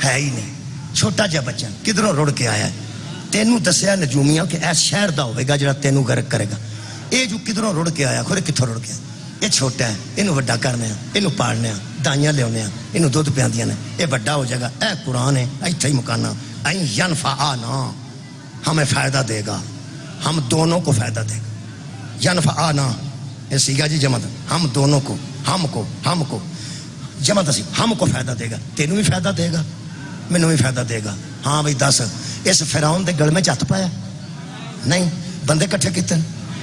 ہے ہی نہیں چھوٹا جا بچہ کدھروں رڑ کے آیا ہے. تینوں دسیا نجومیاں کہ ایس شہر دا ہوئے گا جڑا تینوں غرق کرے گا. یہ جو کدھروں رڑ کے آیا کھورے کتھوں رڑ کے آیا. یہ چھوٹا ہے اینو وڈا کرنے ہیں اینو پالنے ہیں دائیاں لے اینو دودھ پیاندیاں نے یہ وڈا ہو جائے گا. اے قرآن ہے ایتھے ہی مکانا. این ینفعانا ہمیں فائدہ دے گا ہم دونوں کو فائدہ دے گا. ینفعانا یہ سیگا جی جمع ہم دونوں کو ہم کو جمع دسی ہم کو فائدہ دے گا. تینوں بھی فائدہ دے گا مینوں بھی فائدہ دے گا. ہاں بھائی دس اس فرعون دے گل میں ہاتھ پایا نہیں. بندے کٹھے کیتے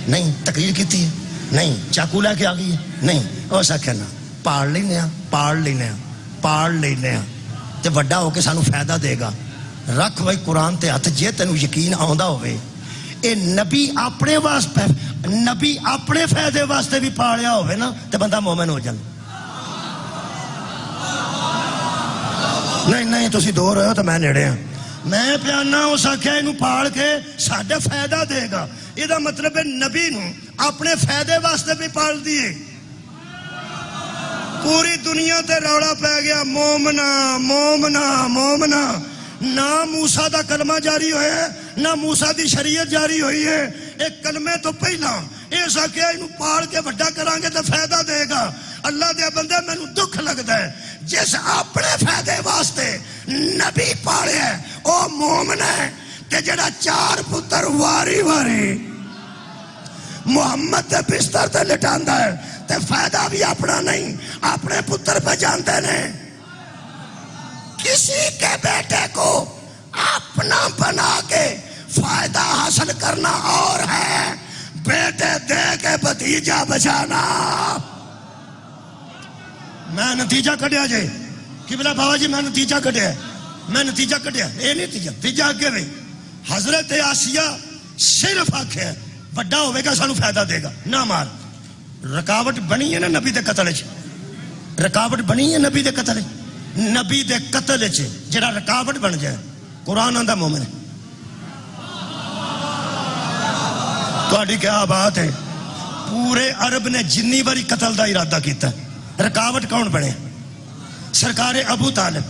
نہیں. تقریر کیتی ہے نہیں. چاقو لے کے آ گئی ہے نہیں. اس آخیا نا پاڑ لینے تے وڈا ہو کے سانو فائدہ دے گا. رکھ بھائی قرآن تے ہاتھ جے تینوں یقین آوندا ہوئے اے نبی اپنے واسطے نبی اپنے فائدے واسطے بھی پالیا ہوئے نا تے بندہ مومن ہو جائے. نہیں تسی دور رہے ہو تو میں نیڑے ہاں. میں پیانا اس آخیا اینو پال کے ساڈا فائدہ دے گا. یہ مطلب ہے نبی نو اپنے فائدے واسطے بھی پال دیے. پوری دنیا تے روڑا پہ گیا مومنا. نہ موسیٰ دا کلمہ جاری ہوئے ہے نہ موسیٰ دی شریعت جاری ہوئی ہے. ایک کلمے تو پہلا اس آخیا اینو پال کے وڈا کران گے تو فائدہ دے گا. اللہ دے بندے مینوں دکھ لگتا ہے جس اپنے فائدے واسطے نبی پالے ہے او مومن ہے تے جڑا 4 پتر واری محمد دے بستر تے لٹاندا ہے تے فائدہ بھی اپنا نہیں اپنے پتر پہ جانتے ہیں. کسی کے بیٹے کو اپنا بنا کے فائدہ حاصل کرنا اور ہے بیٹے دے کے بھتیجا بچانا. میں نتیجہ کٹیا جی قبلہ بابا جی میں نتیجہ کٹیا یہ نہیں نتیجہ اگے بھی حضرت آسیہ صرف آخیا وڈا ہوئے گا سانو فائدہ دے گا نہ مار. رکاوٹ بنی ہے نا نبی دے قتل رکاوٹ بنی ہے نبی دے قتل نبی دے قتل جڑا رکاوٹ بن جائے قرآن آندا مومن ہے. تہاڈی کیا بات ہے. پورے عرب نے جنی باری قتل دا ارادہ کیتا رکاوٹ کون بنے. سرکار ابو طالب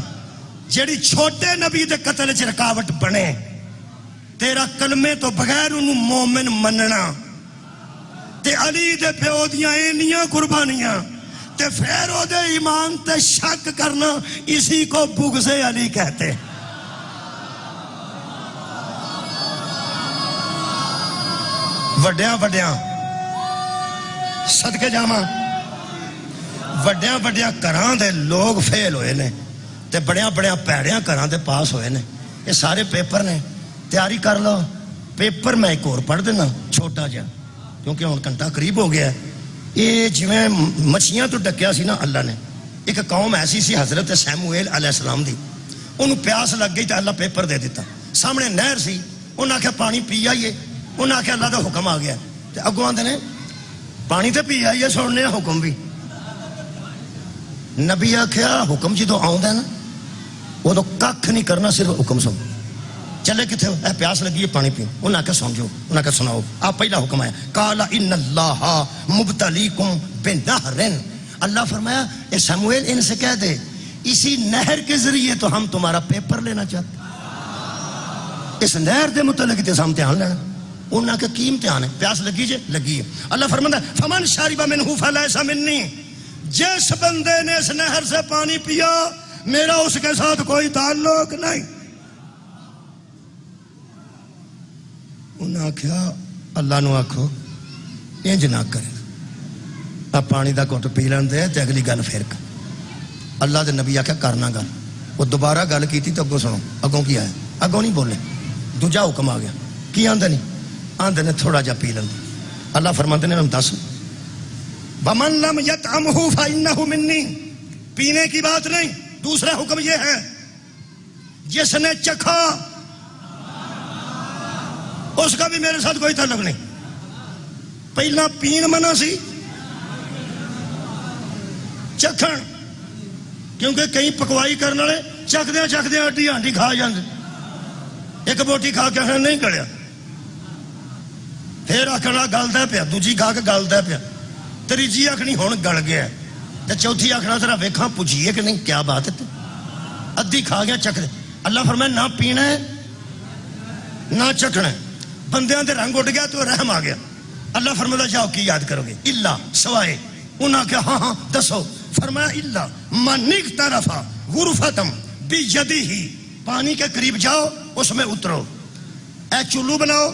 جیڑی چھوٹے نبی دے قتل چ رکاوٹ بنے. تیرا کلمے تو بغیر انہوں مومن مننا تے علی دے پیو دیاں اینیاں قربانیاں تے پھر او دے ایمان تے شک کرنا اسی کو بغض علی کہتے. وڈیاں صدقے جاواں وڈیاں گھراں دے لوگ فیل ہوئے نے تے بڑیاں پیڑیاں گھراں دے پاس ہوئے نے. یہ سارے پیپر نے تیاری کر لو. پیپر میں ایک اور پڑھ دینا چھوٹا جا کیونکہ ہن گھنٹہ قریب ہو گیا. یہ جویں مچھیاں تو ڈکیا سی نا اللہ نے. ایک قوم ایسی سی حضرت سیموئیل علیہ السلام دی انہوں پیاس لگ گئی تو اللہ پیپر دے دیتا. سامنے نہر سی انہوں آخیا پانی پی آئیے. انہوں آخیا اللہ دا حکم آ گیا. اگوں آندے نے پانی تے پی آئیے سننے حکم بھی. نبی آخیا حکم جدو آؤں نا وہ تو کھ نہیں کرنا صرف حکم سن. چلے کتنے اے پیاس لگی ہے پانی پیو. انہیں آخیا سمجھو انہیں آخیا سناؤ. آپ پہلا حکم آیا قالا ان اللہ مبتلیکم بنہر. اللہ فرمایا اے سموئیل ان سے کہہ دے اسی نہر کے ذریعے تو ہم تمہارا پیپر لینا چاہتے. اس نہر دے متعلق ہم امتحان لینا. انہیں آخیا کی امتحان ہے. پیاس لگی جے لگی ہے. اللہ فرماتا ہے فمن شرب منہ فلیس منی. جس بندے نے اس نہر سے پانی پیا میرا اس کے ساتھ کوئی تعلق نہیں. انہیں آخیا اللہ نو آکھو انج نہ کرے. پانی دا گھٹ پی لین دے تے اگلی گل پھر اللہ دے نبی آخیا کرنا گل وہ دوبارہ گل کی تو اگوں سنو اگوں کی آیا اگوں نہیں بولے دوجا حکم آ گیا کی آندے نہیں آندے نے تھوڑا جا پی لیں اللہ فرماتے نے دس ومن لم یطعمہ فإنہ منی پینے کی بات نہیں دوسرا حکم یہ ہے جس نے چکھا اس کا بھی میرے ساتھ کوئی تعلق نہیں پہلا پین منع سی چکھن کیونکہ کئی پکوائی کرنے والے چکھدیا اڈی ہانڈی کھا جاندے ایک بوٹی کھا کے نہیں گڑیا پھر آخنا گلدا پیا دوجی کھا کے گلدا پیا تیجی آخنی ہوں گل گیا تے چوتھی آخنا ذرا ویکھاں پجیے کہ نہیں کیا بات ہے ادھی کھا گیا چکھ دے اللہ فرمایا نہ پینا ہے نہ چکھنا ہے بندیاں دے رنگ اٹھ گیا تو رحم آ گیا اللہ فرمایا جاؤ کی یاد کرو گے الا سوائے انہاں کہا ہاں ہاں دسو فرمایا الا من اقترف غرفتم بیدہ پانی کے قریب جاؤ اس میں اترو اے چلو بناؤ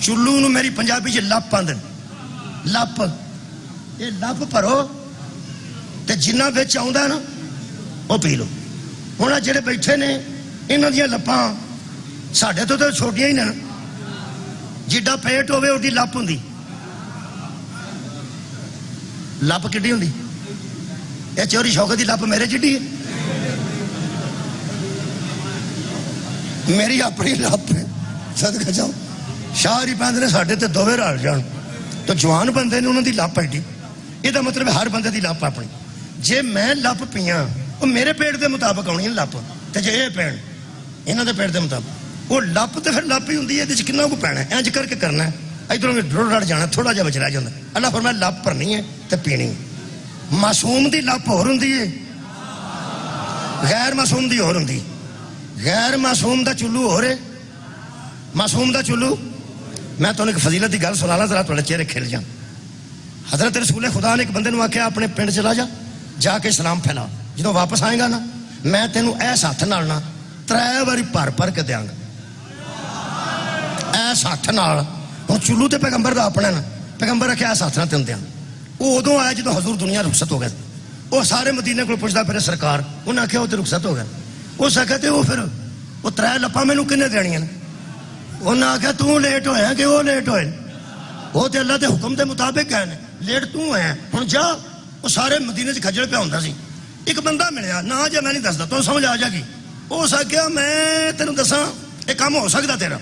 چلو نو میری پنجابی چ لپ آندے لپ یہ لپ بھرو تے جنہ بچ آوندا ہے نا وہ پی لو ہن جڑے بیٹھے نے انہاں دیاں لپاں ساڈے تو چھوٹیاں ہی نے جڈا پیٹ ہوے اودی لپ ہوندی لپ کڈی ہوندی یہ چوری شوکت دی لپ میرے جڈی ہے میری اپنی لپ ہے صدقہ جاؤ شاہری پہنتے نے ساڈے تے دووے رل جان تو جوان بندے نے انہوں دی لپ ایڈی یہ مطلب ہر بندے دی لپ اپنی جے میں لپ پیاں وہ میرے پیٹ دے مطابق آنی ہے لپ تے جے یہ پین انہوں دے پیٹ دے مطابق وہ لپ تے پھر لپ ہی ہوندی ہے یہ کنا کو پینا ہے انج کر کے کرنا ہے ادھروں ڈر رڑ جانا تھوڑا جہا بچ رہ جاتا اللہ فرمایا لپ بھرنی ہے تے پینی ہے معصوم دی لپ ہور ہوندی ہے غیر معصوم دی ہور ہوندی غیر معصوم دا چلو ہو رہے معصوم دا چلو میں تو ایک فضیلت کی گل سنانا ذرا تھوڑے چہرے کھل جان حضرت رسول خدا نے ایک بندے نے آخیا اپنے پنڈ چلا جا کے اسلام پھیلا جدو واپس آئے گا نا میں تینوں ایس ہاتھ نالنا 3 باری بھر کے دیاں گا ایس ہاتھ نال ہوں چلو تے پیغمبر دا اپنا نا پیغمبر آخیا ایس ہاتھ نال تینوں دیاں وہ ادو آیا جدو حضور دنیا رخصت ہو گئے وہ سارے مدینے کو پوچھتا پھر سرکار انہیں آخیا وہ تو رخصت ہو گیا اس آخیا وہ پھر وہ 3 لپاں مینوں کنے دینیاں انہیں آخیا تو لیٹ ہویا کہ وہ لیٹ ہوئے وہ تو اللہ دے حکم دے مطابق گئے لیٹ تو ہے ہوں جا وہ سارے مدینے سے کھجڑ پہ ہوتا سی ایک بندہ ملیا نہ جا میں نہیں دستا تو سمجھ آ جائے گی ہو سکیا میں تینوں دساں یہ کام ہو سکتا تیرا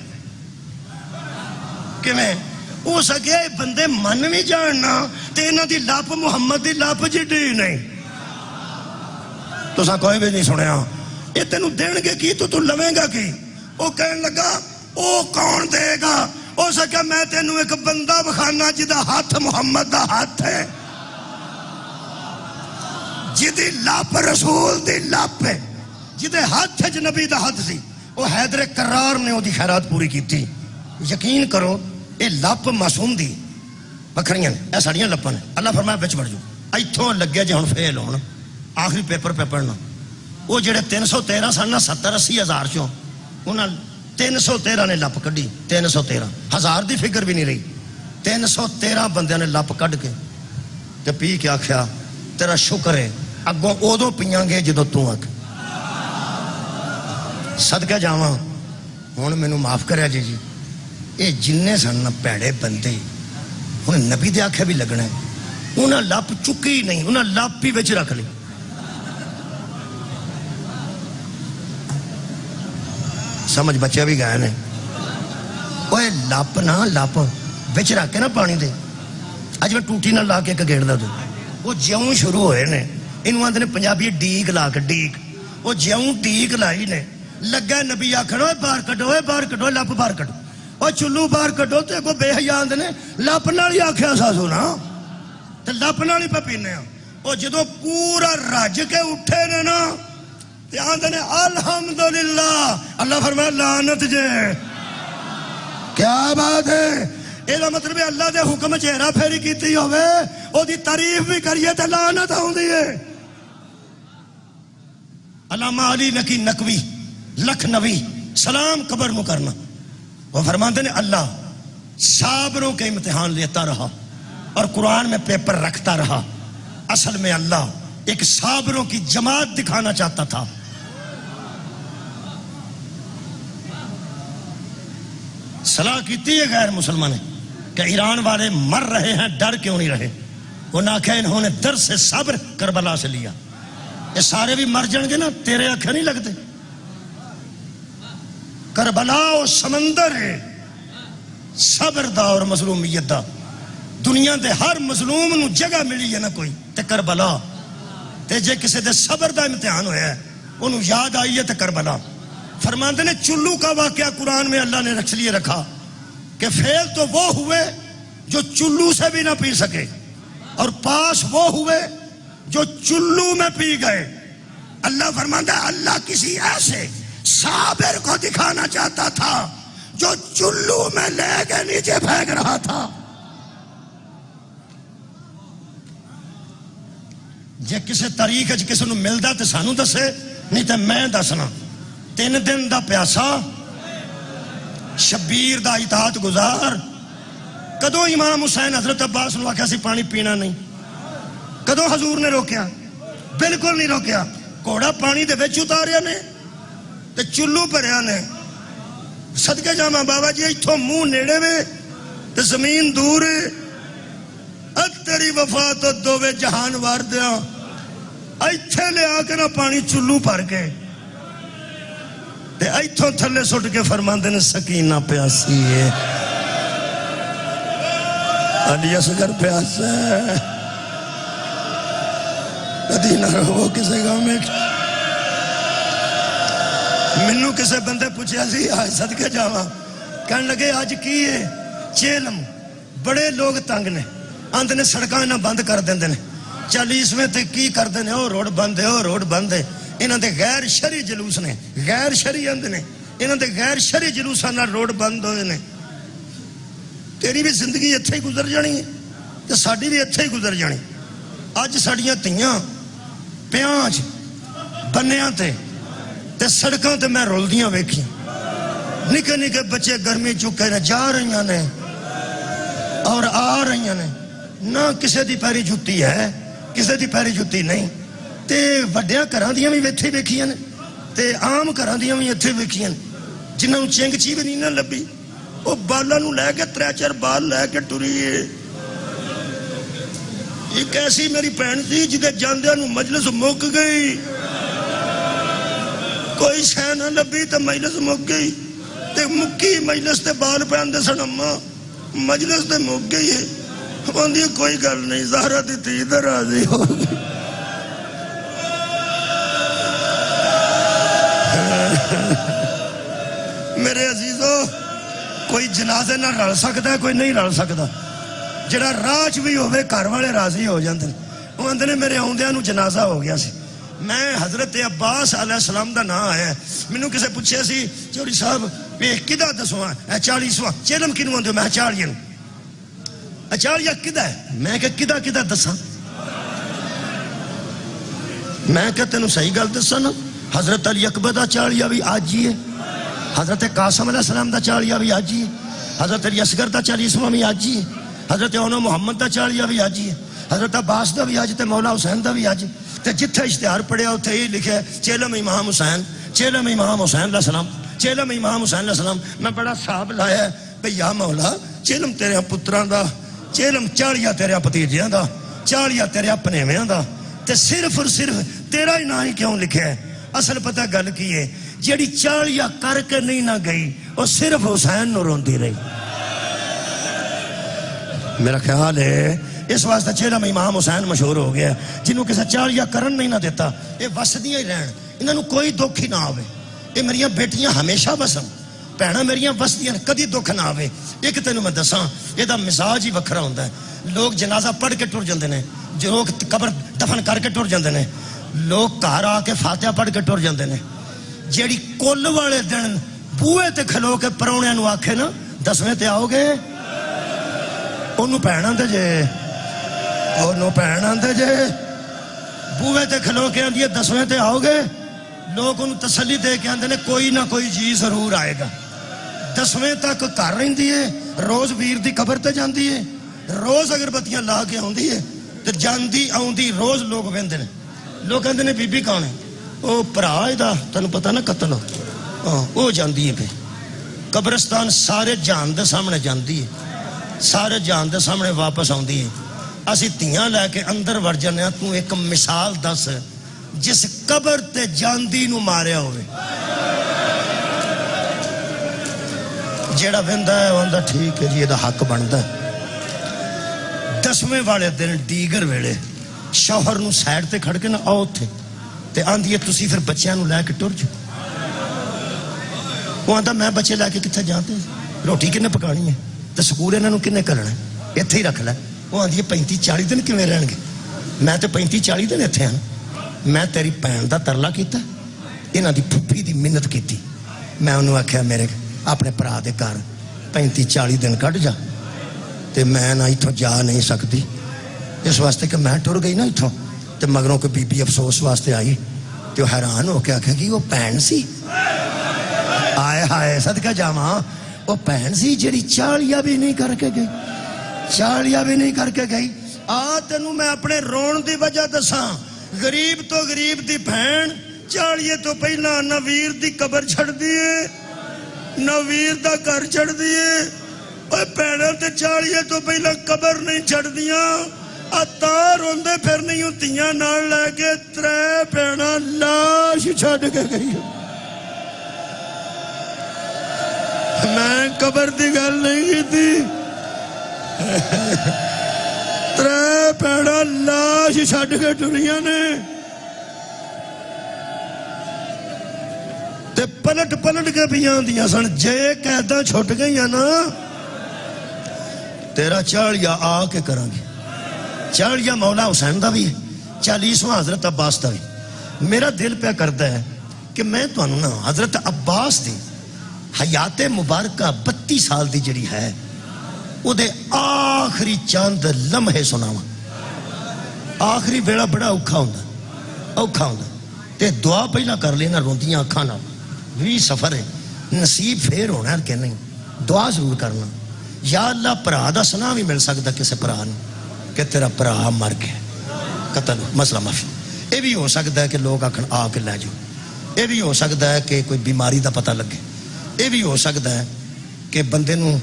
کیویں ہو سکیا یہ بندے من بھی جاننا تے انہاں دی لپ محمد دی لپ جڈی نہیں تساں کوئی بھی نہیں سنیا یہ تینوں دین گے کی تو لویں گا کی وہ کہن لگا وہ کون دے گا ہو سکیا میں تینوں ایک بندہ بخانا جدا ہاتھ محمد دا ہاتھ ہے جدی لپ رسول دی لپ ہے جدے ہاتھ ہے نبی دا ہاتھ سی وہ حیدر کرار نے وہ دی خیرات پوری کی تھی یقین کرو یہ لپ معصوم دی بکھریاں اے ساڑیاں لپاں نے اللہ فرمایا بچ بڑھ جو ایتھوں لگے جے ہن فیل ہون آخری پیپر پہ پڑھنا وہ جڑے 313 سن نا 70-80 ہزار چوں انہاں 313 نے لپ کڈی 313 ہزار دی فکر بھی نہیں رہی 313 بندیاں نے لپ کڈ کے تے پی کے آکھیا تیرا شکر ہے اگوں ادو پیاں گے جدو تو آکھ صدقہ جاواں ہن مینوں معاف کریا جی یہ جننے سن پیڑے بندے ہن نبی دے آکھے بھی لگنا ہے انہاں لپ چکی نہیں انہاں لپ ہی وچ رکھ لی سمجھ بچے بھی گئے نے وہ لپ نہ لپ بچ رکھ کے نا پانی دے اج میں ٹوٹی نہ لا کے ایک گیڑ دا دو وہ جیوں شروع ہوئے نے انہوں آتے نے پنجابی ڈیگ لا کے ڈیگ وہ جیوں ڈیگ لائی نے لگا نبی آخر باہر کٹو لپ باہر کٹو وہ چلو باہر کٹو تو کو بے حیا آندے نے لپ نال ہی آخیا سا سونا تو لپ نال ہی پہ پینے وہ جدو پورا رج کے اٹھے نے نا آندے نے الحمدللہ اللہ فرمایا لعنت جے کیا بات ہے یہ مطلب اللہ دے حکم چہرہ پھیری کیتی ہوئے او دی تعریف بھی کریے تے لعنت آوندی ہے علامہ علی نکی نقوی لکھنوی سلام قبر نو کرنا وہ فرماتے ہیں اللہ صابروں کے امتحان لیتا رہا اور قرآن میں پیپر رکھتا رہا. اصل میں اللہ ایک صابروں کی جماعت دکھانا چاہتا تھا. صلاح کیتی ہے غیر مسلمان کہ ایران والے مر رہے ہیں، ڈر کیوں نہیں رہے؟ وہ نہ کہ انہوں نے در سے صبر کربلا سے لیا. یہ سارے بھی مر جان گے نا، تیرے آنکھیں نہیں لگتے. کربلا وہ سمندر ہے صبر دا اور مظلومیت دا. دنیا دے ہر مظلوم نو جگہ ملی ہے نا کوئی تے کربلا. تے جے کسی دے صبر دا امتحان ہویا ہے انہوں یاد آئی ہے تے کربلا. فرماندے نے چلو کا واقعہ قرآن میں اللہ نے رکھ لیے رکھا کہ فیل تو وہ ہوئے جو چلو سے بھی نہ پی سکے، اور پاس وہ ہوئے جو چلو میں پی گئے. اللہ فرماتا ہے اللہ کسی ایسے صابر کو دکھانا چاہتا تھا جو چلو میں لے کے نیچے پھینک رہا تھا. جے کسی طریق کسی نو ملدا تے سانو دسے، نہیں تے میں دسنا. 3 دن دا پیاسا، شبیر دا اطاعت گزار. کدو امام حسین حضرت عباس نے آخیا سی پانی پینا نہیں؟ کدو حضور نے روکیا؟ بالکل نہیں روکیا. گھوڑا پانی دے وچ اتاریا نے تے چلو بھریا نے. صدقے جاواں بابا جی اتھوں منہ نیڑے وے تے زمین دور ہے. تیری وفا تو دووے جہان وار دیا ایتھے لے آ کے نہ پانی چلو بھر کے تے ایتھوں تھلے سٹ کے فرماندے نے سکینہ پیاسی ہے، علی اصغر پیاسا ہے، کدی نہ رہو کسی گاؤں میں. منو کسے بندے پوچھا سی آج صدقے جاواں، کہنے لگے آج کی ہے چیلم بڑے لوگ تنگ نے، آندے نے سڑکاں نہ بند کر دیندے نے. 40ویں تے کی کر دینے او روڈ بند ہے، او روڈ بند ہے. انہاں دے غیر شرعی جلوس نے، غیر شرعی اندے نے، انہاں دے غیر شرعی جلوساں نال روڈ بند ہوئے نے. تیری بھی زندگی اتھے ہی گزر جانی ہے تے ساڈی بھی اتھے ہی گزر جانی. اج ساڈیاں تیاں پیانچ بنیاں تے سڑکاں تے میں رلدیاں ویکھیاں. نکے نکے بچے گرمی چکے نے جا رہی نے اور آ رہی نے. نہ کسے دی پیری جُتی ہے، کسے دی پیری جُتی نہیں. تے وڈیاں گھراں دیاں بھی اتھے ویکھیاں نے تے عام گھراں دیاں بھی اتھے ویکھیاں نے جنہاں نوں چنگ چی بھی نہیں نہ لبھی. وہ بالاں نوں لے کے 3-4 بال لے کے ٹری ہے. ایک ایسی میری بہن سی جدے جاندیاں نوں مجلس مک گئی، کوئی شے نہ لبھی تے مجلس مک گئی. تے مکی مجلس تے بال پہندے سن اماں مجلس تے مک گئی ہے. آندی کوئی گل نہیں، زہرا دی تھی ادھر راضی ہو گئی. میرے عزیزو کوئی جنازے نہ رل سکتا ہے، کوئی نہیں رل سکتا. جڑا راج بھی ہوئے گھر والے راضی ہو جاندے. وہ آندے نے میرے آوندیاں نوں جنازہ ہو گیا سی. میں حضرت عباس علیہ السلام دا نام آیا. مینوں کسے پوچھیا سی چوری صاحب یہ کدا دسواں 40واں چیلم کنوں آندے؟ میں 40 40 کدا ہے؟ میں کہ کدا کدا دساں؟ میں کہ تینوں صحیح گل دساں نا. حضرت علی اکبر دا 40 بھی آج ہی ہے، حضرت قاسم علیہ السلام دا 40 بھی آج ہی ہے، حضرت علی اصغر دا 40واں بھی آج ہی ہے، حضرت اونو محمد دا 40 بھی آج ہی ہے، حضرت عباس دا بھی آج تے مولا حسین دا بھی آج. تے جتھے اشتہار پڑھیا اتھے ہی لکھے چیلم امام حسین، چیلم امام حسین علیہ السلام، چیلم امام حسین علیہ السلام. میں بڑا صاحب لایا ہے بھئی یا مولا چیلم تیرے پتراں دا، چیلم 40 تیرے بھتیجیاں دا، 40 تیرے اپنےویاں دا، تے صرف اور صرف تیرا ہی نام ہی کیوں لکھے ہے؟ اصل پتہ گل کی ہے جیڑی 40 کر کے نہیں نہ گئی وہ صرف حسین نو روندی رہی. میرا خیال ہے اس واسطے چیلم امام حسین مشہور ہو گیا. جنہوں کسے 40 کرن نہیں نہ دیتا یہ وسدیاں ہی رہن، انہاں نوں کوئی دکھ ہی نہ آوے. یہ میریاں بیٹیاں ہمیشہ وسن، بھੈਣਾਂ میریاں وسدیاں کدی دکھ نہ آوے. ایک تینوں میں دساں یہ دا مزاج ہی وکھرا ہوندا ہے. لوگ جنازہ پڑھ کے ٹر جاندے نے، لوگ قبر دفن کر کے ٹر جاندے نے، لوگ گھر آ کے فاتحہ پڑھ کے ٹر جاندے نے. جیڑی کل والے دن بوئے تے کھلو کے پراؤنیاں نوں آکھے نا 10ویں تے آؤ گے، انہوں بھੈਣਾਂ دے جے، انہوں بھੈਣاں دے جے. بوئے تے کھلو کے آندی ہے 10ویں تے آؤ گے، لوگ انہوں تسلی دے کے آندے نے کوئی نہ کوئی جی ضرور آئے گا. 10ویں تک گھر رہندی ہے، روز ویر دی قبر تے جاندی ہے، روز اگربتیاں لا کے آندی ہے تے جاندی آندی روز لوگ ویندے نے لوگ کہندے نے بی بی کون ہے او بھرا دا تینوں پتہ نہ قتل ہو او جاندی ہے پہ قبرستان سارے جان دے سامنے جاندی ہے سارے جان دے سامنے واپس آندی ہے اسی تیاں لے کے اندر وڑ جانے ہاں تو ایک مثال دس جس قبر تے جاندی نو ماریا ہوئے جیڑا ویندا ہے واندا ٹھیک ہے جی یہ دا حق بندا ہے 10ویں والے دن ڈیگر ویلے شوہر نو سائڈ تے کھڑ کے نہ آؤ تھے تے آندھی ہے تسی پھر بچیاں نو لے کے ٹر جو وہ آندھا میں بچے لے کے کتھے جانتے روٹی کنے پکانی ہے تے سکول انہاں نو کنے کرنا ہے ایتھے ہی رکھ لے وہ آندھی ہے 35-40 دن کیویں رہن گے میں تے 35-40 دن ایتھے ہاں میں تیری بہن دا ترلا کیتا انہاں دی پھپھی دی منت کیتی میں انہوں آکھیا میرے اپنے بھرا دے گھر 35-40 دن کٹ جا تے میں نہ اتھوں جا نہیں سکتی اس واسطے کہ میں ٹر گئی نا اتھوں تے مگروں کو بی بی افسوس واسطے آئی تے وہ حیران ہو کے آکھے کہ وہ بہن سی آئے ہائے صدقہ جاواں وہ بہن سی جڑی چالیاں بھی نہیں کر کے گئی چالیاں بھی نہیں کر کے گئی تینوں میں اپنے رون دی وجہ دساں غریب تو غریب دی بہن چالیے تو پہلا نہ ویر دی قبر چھڑ دیے نہ ویر دا گھر چھڑ دیے اور بہنوں تے چالیے تو پہلا قبر نہیں چھڑ دیاں اتار ہوندے پھر نہیں ہوتیاں نال لے کے 3 بہناں لاش چھڑ کے گئی میں قبر دی گل نہیں کی تھی 3 بہناں لاش چھڑ کے ٹریاں نے تے پلٹ پلٹ کے بھی آندیاں سن جے قیداں چھٹ گئی نا تیرا چاڑیا آ کے کریں گے چاڑیا مولا حسین دا بھی ہے 40واں حضرت عباس دا بھی میرا دل پہ کرتا ہے کہ میں تو انہوں نا حضرت عباس دی حیات مبارکہ 32 سال دی جڑی ہے وہ دے آخری چاند لمحے سناواں آخری بیڑا بڑا اوکھا ہوندا تے دعا پہلا کر لینا روندیاں اکھاں نال بھی سفر ہے نصیب پھر ہونا ہے کہ نہیں دعا ضرور کرنا یا اللہ پرا دا سنا بھی مل سکتا کسے پرا نہیں کہ تیرا پرا مر گیا قتل مسئلہ معافی یہ بھی ہو سکتا ہے کہ لوگ آکھن آ کے لے جاؤ یہ بھی ہو سکتا ہے کہ کوئی بیماری دا پتہ لگے یہ بھی ہو سکتا ہے کہ بندے نو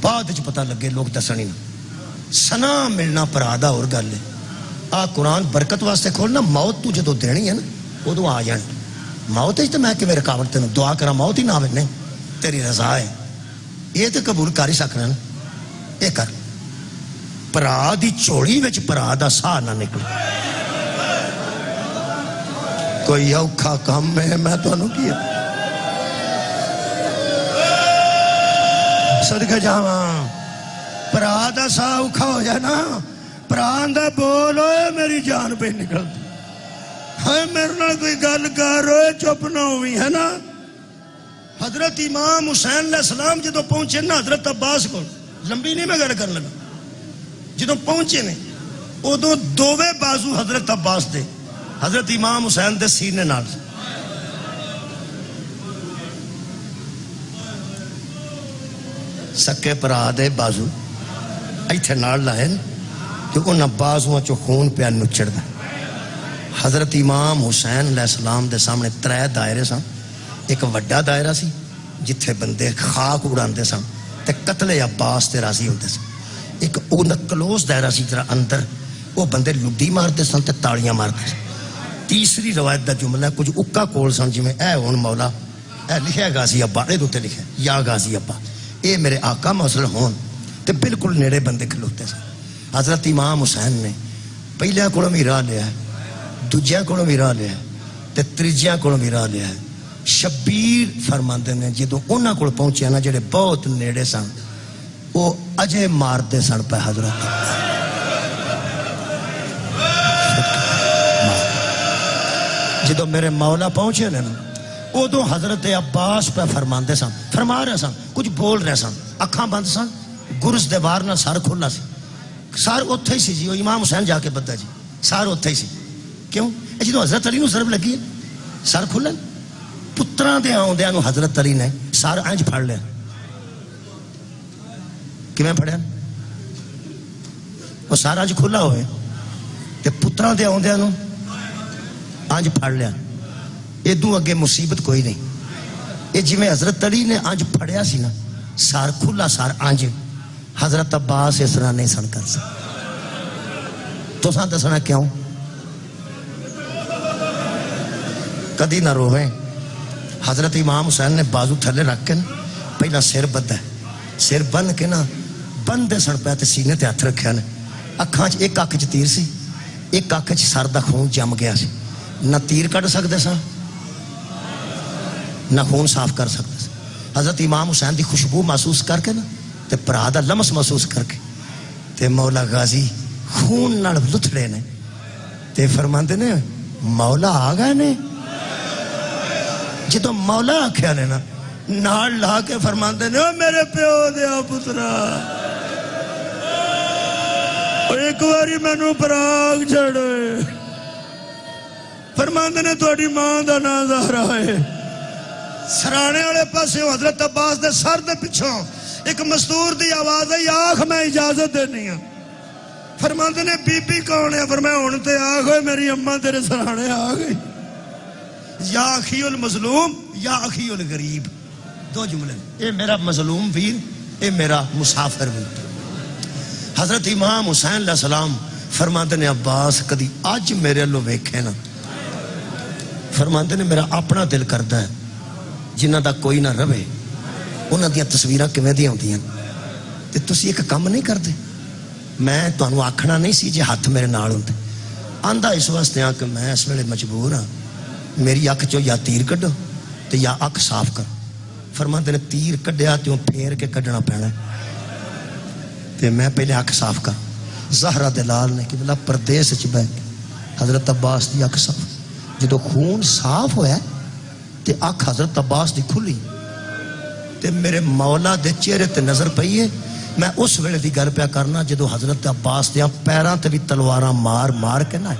بعد وچ پتہ لگے لوگ دسنی نہ سنا ملنا پرا دا اور گل ہے قرآن برکت واسطے کھولنا موت تو جدو دینی ہے نا ادو آ جان موت ہے تو میں کہ میرے رکاوٹ تینوں دعا کرا موت ہی نہ آوے نہیں تیری رضا ہے یہ تو قبول کر ہی سکنا نا یہ کر پرا دی چوڑی وچ پرا دا ساہ نہ نکل کوئی اوکھا کام ہے میں تو انہوں کیا صدقہ جاواں پرا دا ساہ اوکھا ہو جائے نا پران دا بولو میری جان پہ نکل دی ہاں میرے نہ کوئی گل کر روئے چپ نہ ہوئی ہے نا حضرت امام حسین علیہ السلام جدو پہنچے نا حضرت عباس کو لمبی نہیں میں گل کر لگا جدو پہنچے نے ادو دوویں بازو حضرت عباس دے حضرت امام حسین دے سینے نال سکے پرا دے بازو ایتھے نال لائے کہ انہاں بازوਆਂ چو خون پیا نچڑدا حضرت امام حسین علیہ السلام دے سامنے 3 دائرے سن ایک وڈا دائرہ سی جتھے بندے خاک اڑاندے سن تے قتل عباس تے راضی ہوندے سن ایک کلوز دائرہ سی جرا اندر وہ بندے لڈی مارتے سن تے تاڑیاں مارتے سن تیسری روایت دا جملہ کچھ اکا کول سن جویں اے ہن مولا اے لکھیا غازی ابا اے دوتے لکھیا یا غازی ابا اے میرے آقا موصل ہون تے بالکل نیڑے بندے کھلوتے سن حضرت امام حسین نے پہلے کولوں بھی راہ لیا ہے دوجیاں کولوں بھی راہ لیا ہے تے تریجیاں کولوں بھی راہ لیا ہے شبیر فرماندے نے جدوں انہاں کول پہنچے نا جڑے بہت نیڑے سن وہ اجے ماردے سن پہ حضرت جدوں میرے مولا پہنچے نا ادو حضرت عباس پہ فرماندے سن فرما رہے سن کچھ بول رہے سن اکھاں بند سن گرس دیوار نہ سر کھلا سی سار اتھے ہی سی جی وہ امام حسین جا کے بدھا جی سار اتھے ہی سی کیوں جدو حضرت علی نو ضرب لگی ہے سر کھلن پتراں دے آوندیاں نو حضرت علی نے سار انج پھڑ لیا کیویں پھڑیا وہ سارا اج کھلا ہوئے تے پتراں دے آوندیاں نوں انج پھڑ لیا. ادوں اگے مصیبت کوئی نہیں. یہ جی حضرت علی نے انج پھڑیا سی نا سار کھلا سار انج حضرت عباس اس طرح نہیں سن کر سکتے. تو سان دسنا کیوں؟ کدی نہ رویں. حضرت امام حسین نے بازو تھلے رکھ کے نا پہلا سر بدھا سر بن کے نا بندے سن پیا تے سینے تے ہاتھ رکھیا نے. اکھاں چ ایک اکھ چ تیر سی ایک اکھ چ سر دا خون جم گیا سی. نہ تیر کٹ سکتے سن نہ خون صاف کر سکتے سن. حضرت امام حسین دی خوشبو محسوس کر کے نا تے پرا دا لمس محسوس کر کے تے مولا غازی خون نال لتھڑے نے تے فرماندے نے مولا آ گئے نے. جدوں مولا آکھیا نے نا نال لا کے فرماندے نے او میرے پیو دیا پترا ایک واری مینوں پراگ چھڑ. فرماندے نے تہاڈی ماں دا نام زہرا ہے. سرانے والے پاسے حضرت عباس دے سر دے پچھوں ایک مستور دی آواز ہے آخ میں اجازت دینی ہوں. فرماندے نے بی بی کون ہے؟ فرمایا ہن تے آخ ہوئے میری اماں تیرے سرانے آ گئی. یا اخی المظلوم یا اخی الغریب دو جملے. اے میرا مظلوم ویر اے میرا مسافر ویر. حضرت امام حسین علیہ السلام فرماندے نے عباس کدی اج میرے لو ویکھے نا. فرماندے نے میرا اپنا دل کردا ہے جنہ دا کوئی نہ رہے انہاں دیاں تصویراں کیویں دی ہوندیاں تے تسی ایک کم نہیں کردے. میں تانوں آکھنا نہیں سی جے ہاتھ میرے نال ہوندے. آندا اس واسطے آ کہ میں اس ویلے مجبور ہاں میری اکھ چوں یا تیر کڈو تے یا اکھ صاف کرو. فرماندے نے تیر کڈیا تے پھیر کے کڈنا پینا تے میں پہلے اکھ صاف کر. زہرا دلال نے کہ بلا پردیس وچ بیٹھ کے حضرت عباس دی اکھ صاف. جدو خون صاف ہویا تے اکھ حضرت عباس دی کھلی تے میرے مولا دے چہرے تے نظر پئی ہے. میں اس ویلے دی گل پیا کرنا جدو حضرت عباس دیاں پیراں تے بھی تلواراں مار مار کے نہ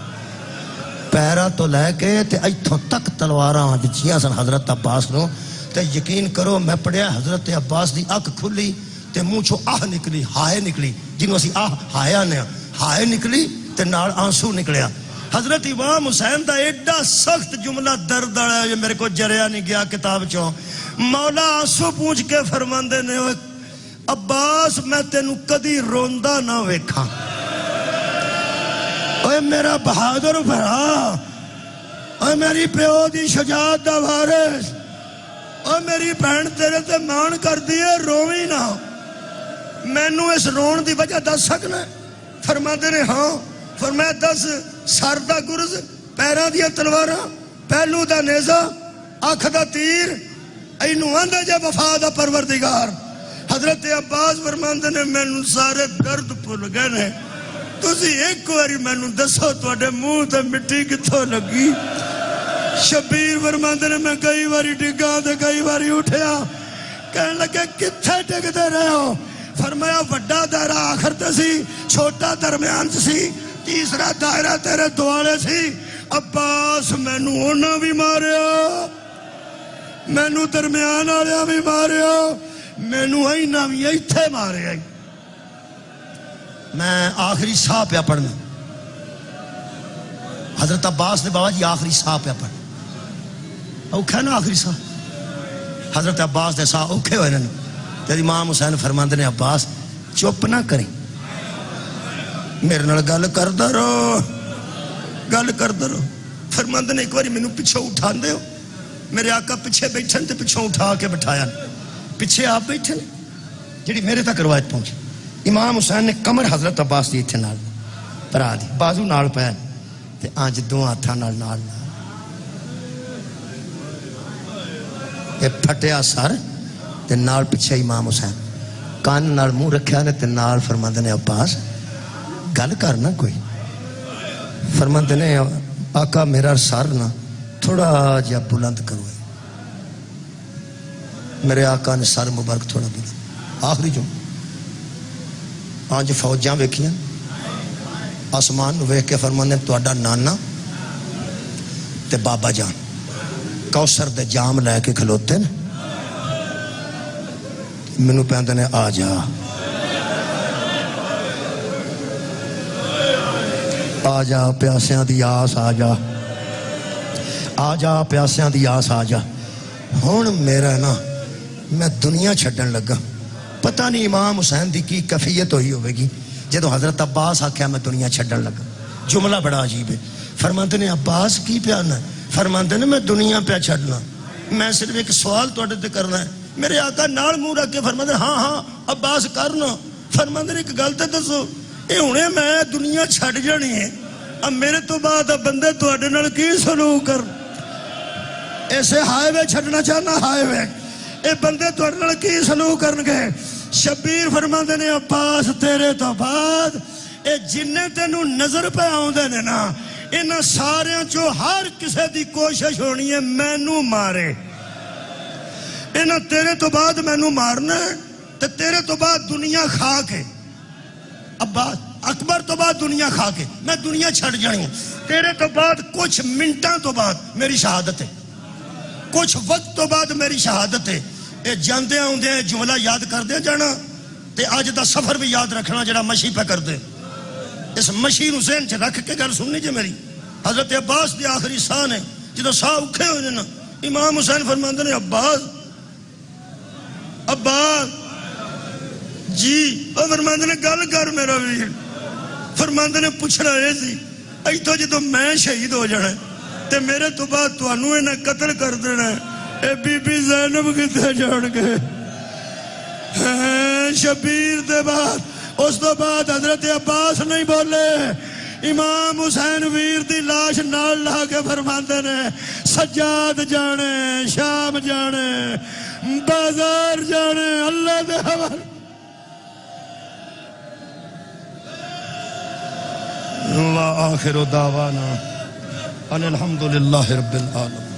پیراں تو لے کے تے ایتھوں تک تلواراں دچیاں سن حضرت عباس نو. تے یقین کرو میں پڑھیا حضرت عباس دی اکھ کھلی تے منہ چوں آہ نکلی ہائے نکلی جنوں اسی آہ ہایا نے ہائے نکلی تے نال آنسو نکلیا. حضرت امام حسین دا ایڈا سخت جملہ درد والا ہے میرے کو جریا نہیں گیا کتاب چوں. مولا آنسو پوچھ کے فرماندے نے عباس میں تینوں کدی روندا نہ ویکھاں. اوے میرا بہادر بھرا اوے میری پیو دی شجاعت دا وارث اوے میری بہن تیرے تے مان کر دیے روویں نہ. مینوں اس رون دی وجہ دس سکنا؟ فرماندے نے ہاں. فرمایا دس سر دا گرز پیراں دیا تلواراں پہلو دا نیزہ اکھ دا تیر اینوں آندا جے وفا دا پروردگار. حضرت عباس فرماندے نے مینوں سارے درد بھل گئے نے. تسی ایک واری مینوں دسو تواڈے منہ تے مٹی کتھوں لگی؟ شبیر فرماندے نے میں کئی واری ڈگا تے کئی واری اٹھیا. کہنے لگے کتھے ڈگدے رہے ہو؟ فرمایا وڈا دائرہ آخر تے سی چھوٹا درمیان سی تیسرا دائرہ تیرے دوالے سی. عباس مینوں انہاں بھی ماریا مینوں درمیان والے بھی ماریا مینوں اینا بھی ایتھے ماریا. میں آخری ساہ پیا پڑھنا. حضرت عباس نے بابا جی آخری ساہ پیا پڑھنا اوکھا نا آخری ساہ. حضرت عباس دے ساہ اوکھے ہوئے نے تے امام حسین فرماندے نے عباس چپ نہ کریں میرے نال گل کردا رہو گل کردا رہو. فرماندے نے ایک باری مینوں پیچھے اٹھا دے ہو. میرے آقا پیچھے بیٹھن تے پیچھوں اٹھا کے بٹھایا پیچھے آپ بیٹھے جڑی میرے تک روایت پہنچی. امام حسین نے کمر حضرت عباس دی اتھے نال پرا دی بازو نال پیا تے آج دو ہاتھاں نال نال اے پھٹیا سر تے نال پیچھے امام حسین کان نال منہ رکھیا نے تے نال فرماندے نے عباس گل کرنا کوئی. فرماندے نے آقا میرا سر نہ تھوڑا جہا بلند کرو. میرے آقا نے سر مبارک تھوڑا بلند. آخری جو آج فوجاں ویکھیاں آسمان ویکھ کے فرماندے تہاڈا نانا تے بابا جان کوثر دے جام لے کے کھلوتے نے. مینوں پہندے نے آ جا آ جا پیاسیاں دی آس آ جا، آ جا پیاسیاں دی آس آ جا۔ ہن میرا نا میں دنیا چھڈن لگا، پتہ نہیں امام حسین دی کی کیفیت ہوئی ہوئے گی جدو حضرت عباس آکھیا میں دنیا چھڈن لگا۔ جملہ بڑا عجیب ہے، فرماندے نے عباس کی پیانا ہے؟ فرماندے نے میں دنیا پہ چھڈنا۔ میں صرف ایک سوال توڑے تے کرنا ہے۔ میرے آقا نال منہ رکھ کے فرماندے ہاں ہاں عباس کرنا۔ فرماندے نے ایک گل تے دسو، اے ہنے میں دنیا چھڈ جانی ہے، اب میرے تو بعد بندے تواڈے نال کی سلوک کر؟ ایسے ہائے وے چھڈنا چاہنا، ہائے وے اے بندے تواڈے نال کی سلوک کرن گے؟ شبیر فرماندے نے عباس تیرے تو بعد اے جننے تینوں نظر پہ آوندے نے نا، انہاں ساریاں چوں ہر کسے دی کوشش ہونی ہے مینوں مارے۔ انہاں تیرے تو بعد مینوں مارنا ہے تے تیرے تو بعد دنیا کھا کے، عباس اکبر تو بعد دنیا کھا کے میں دنیا چھڑ جانی ہے۔ تیرے تو بعد کچھ منٹاں تو بعد میری شہادت ہے، کچھ وقت تو بعد میری شہادت ہے۔ اے جاندے آؤندے جملہ یاد کر دے جانا تے اج دا سفر بھی یاد رکھنا جڑا مشی پہ کر دے۔ اس مشی نو ذہن چ رکھ کے گل سننی جے میری۔ حضرت عباس دی آخری ساہ نے جدو ساہ اکھے ہوئے نا، امام حسین فرماندے نے عباس عباس جی، اور فرماندے نے گل کر میرا ویر۔ فرماندے نے پوچھنا اے سی ایتھوں جدو میں شہید ہو جانا تے میرے تو بعد تانوں انہاں قتل کر دینا، اے بی بی زینب کتے جان گے؟ شبیر دے بعد اس تو بعد حضرت عباس نہیں بولے، امام حسین ویر دی لاش نال لا کے فرماندے نے سجاد جانے، شام جانے، بازار جانے، اللہ دے حوالے۔ اللہ آخر دعوانا ان الحمدللہ رب العالمین۔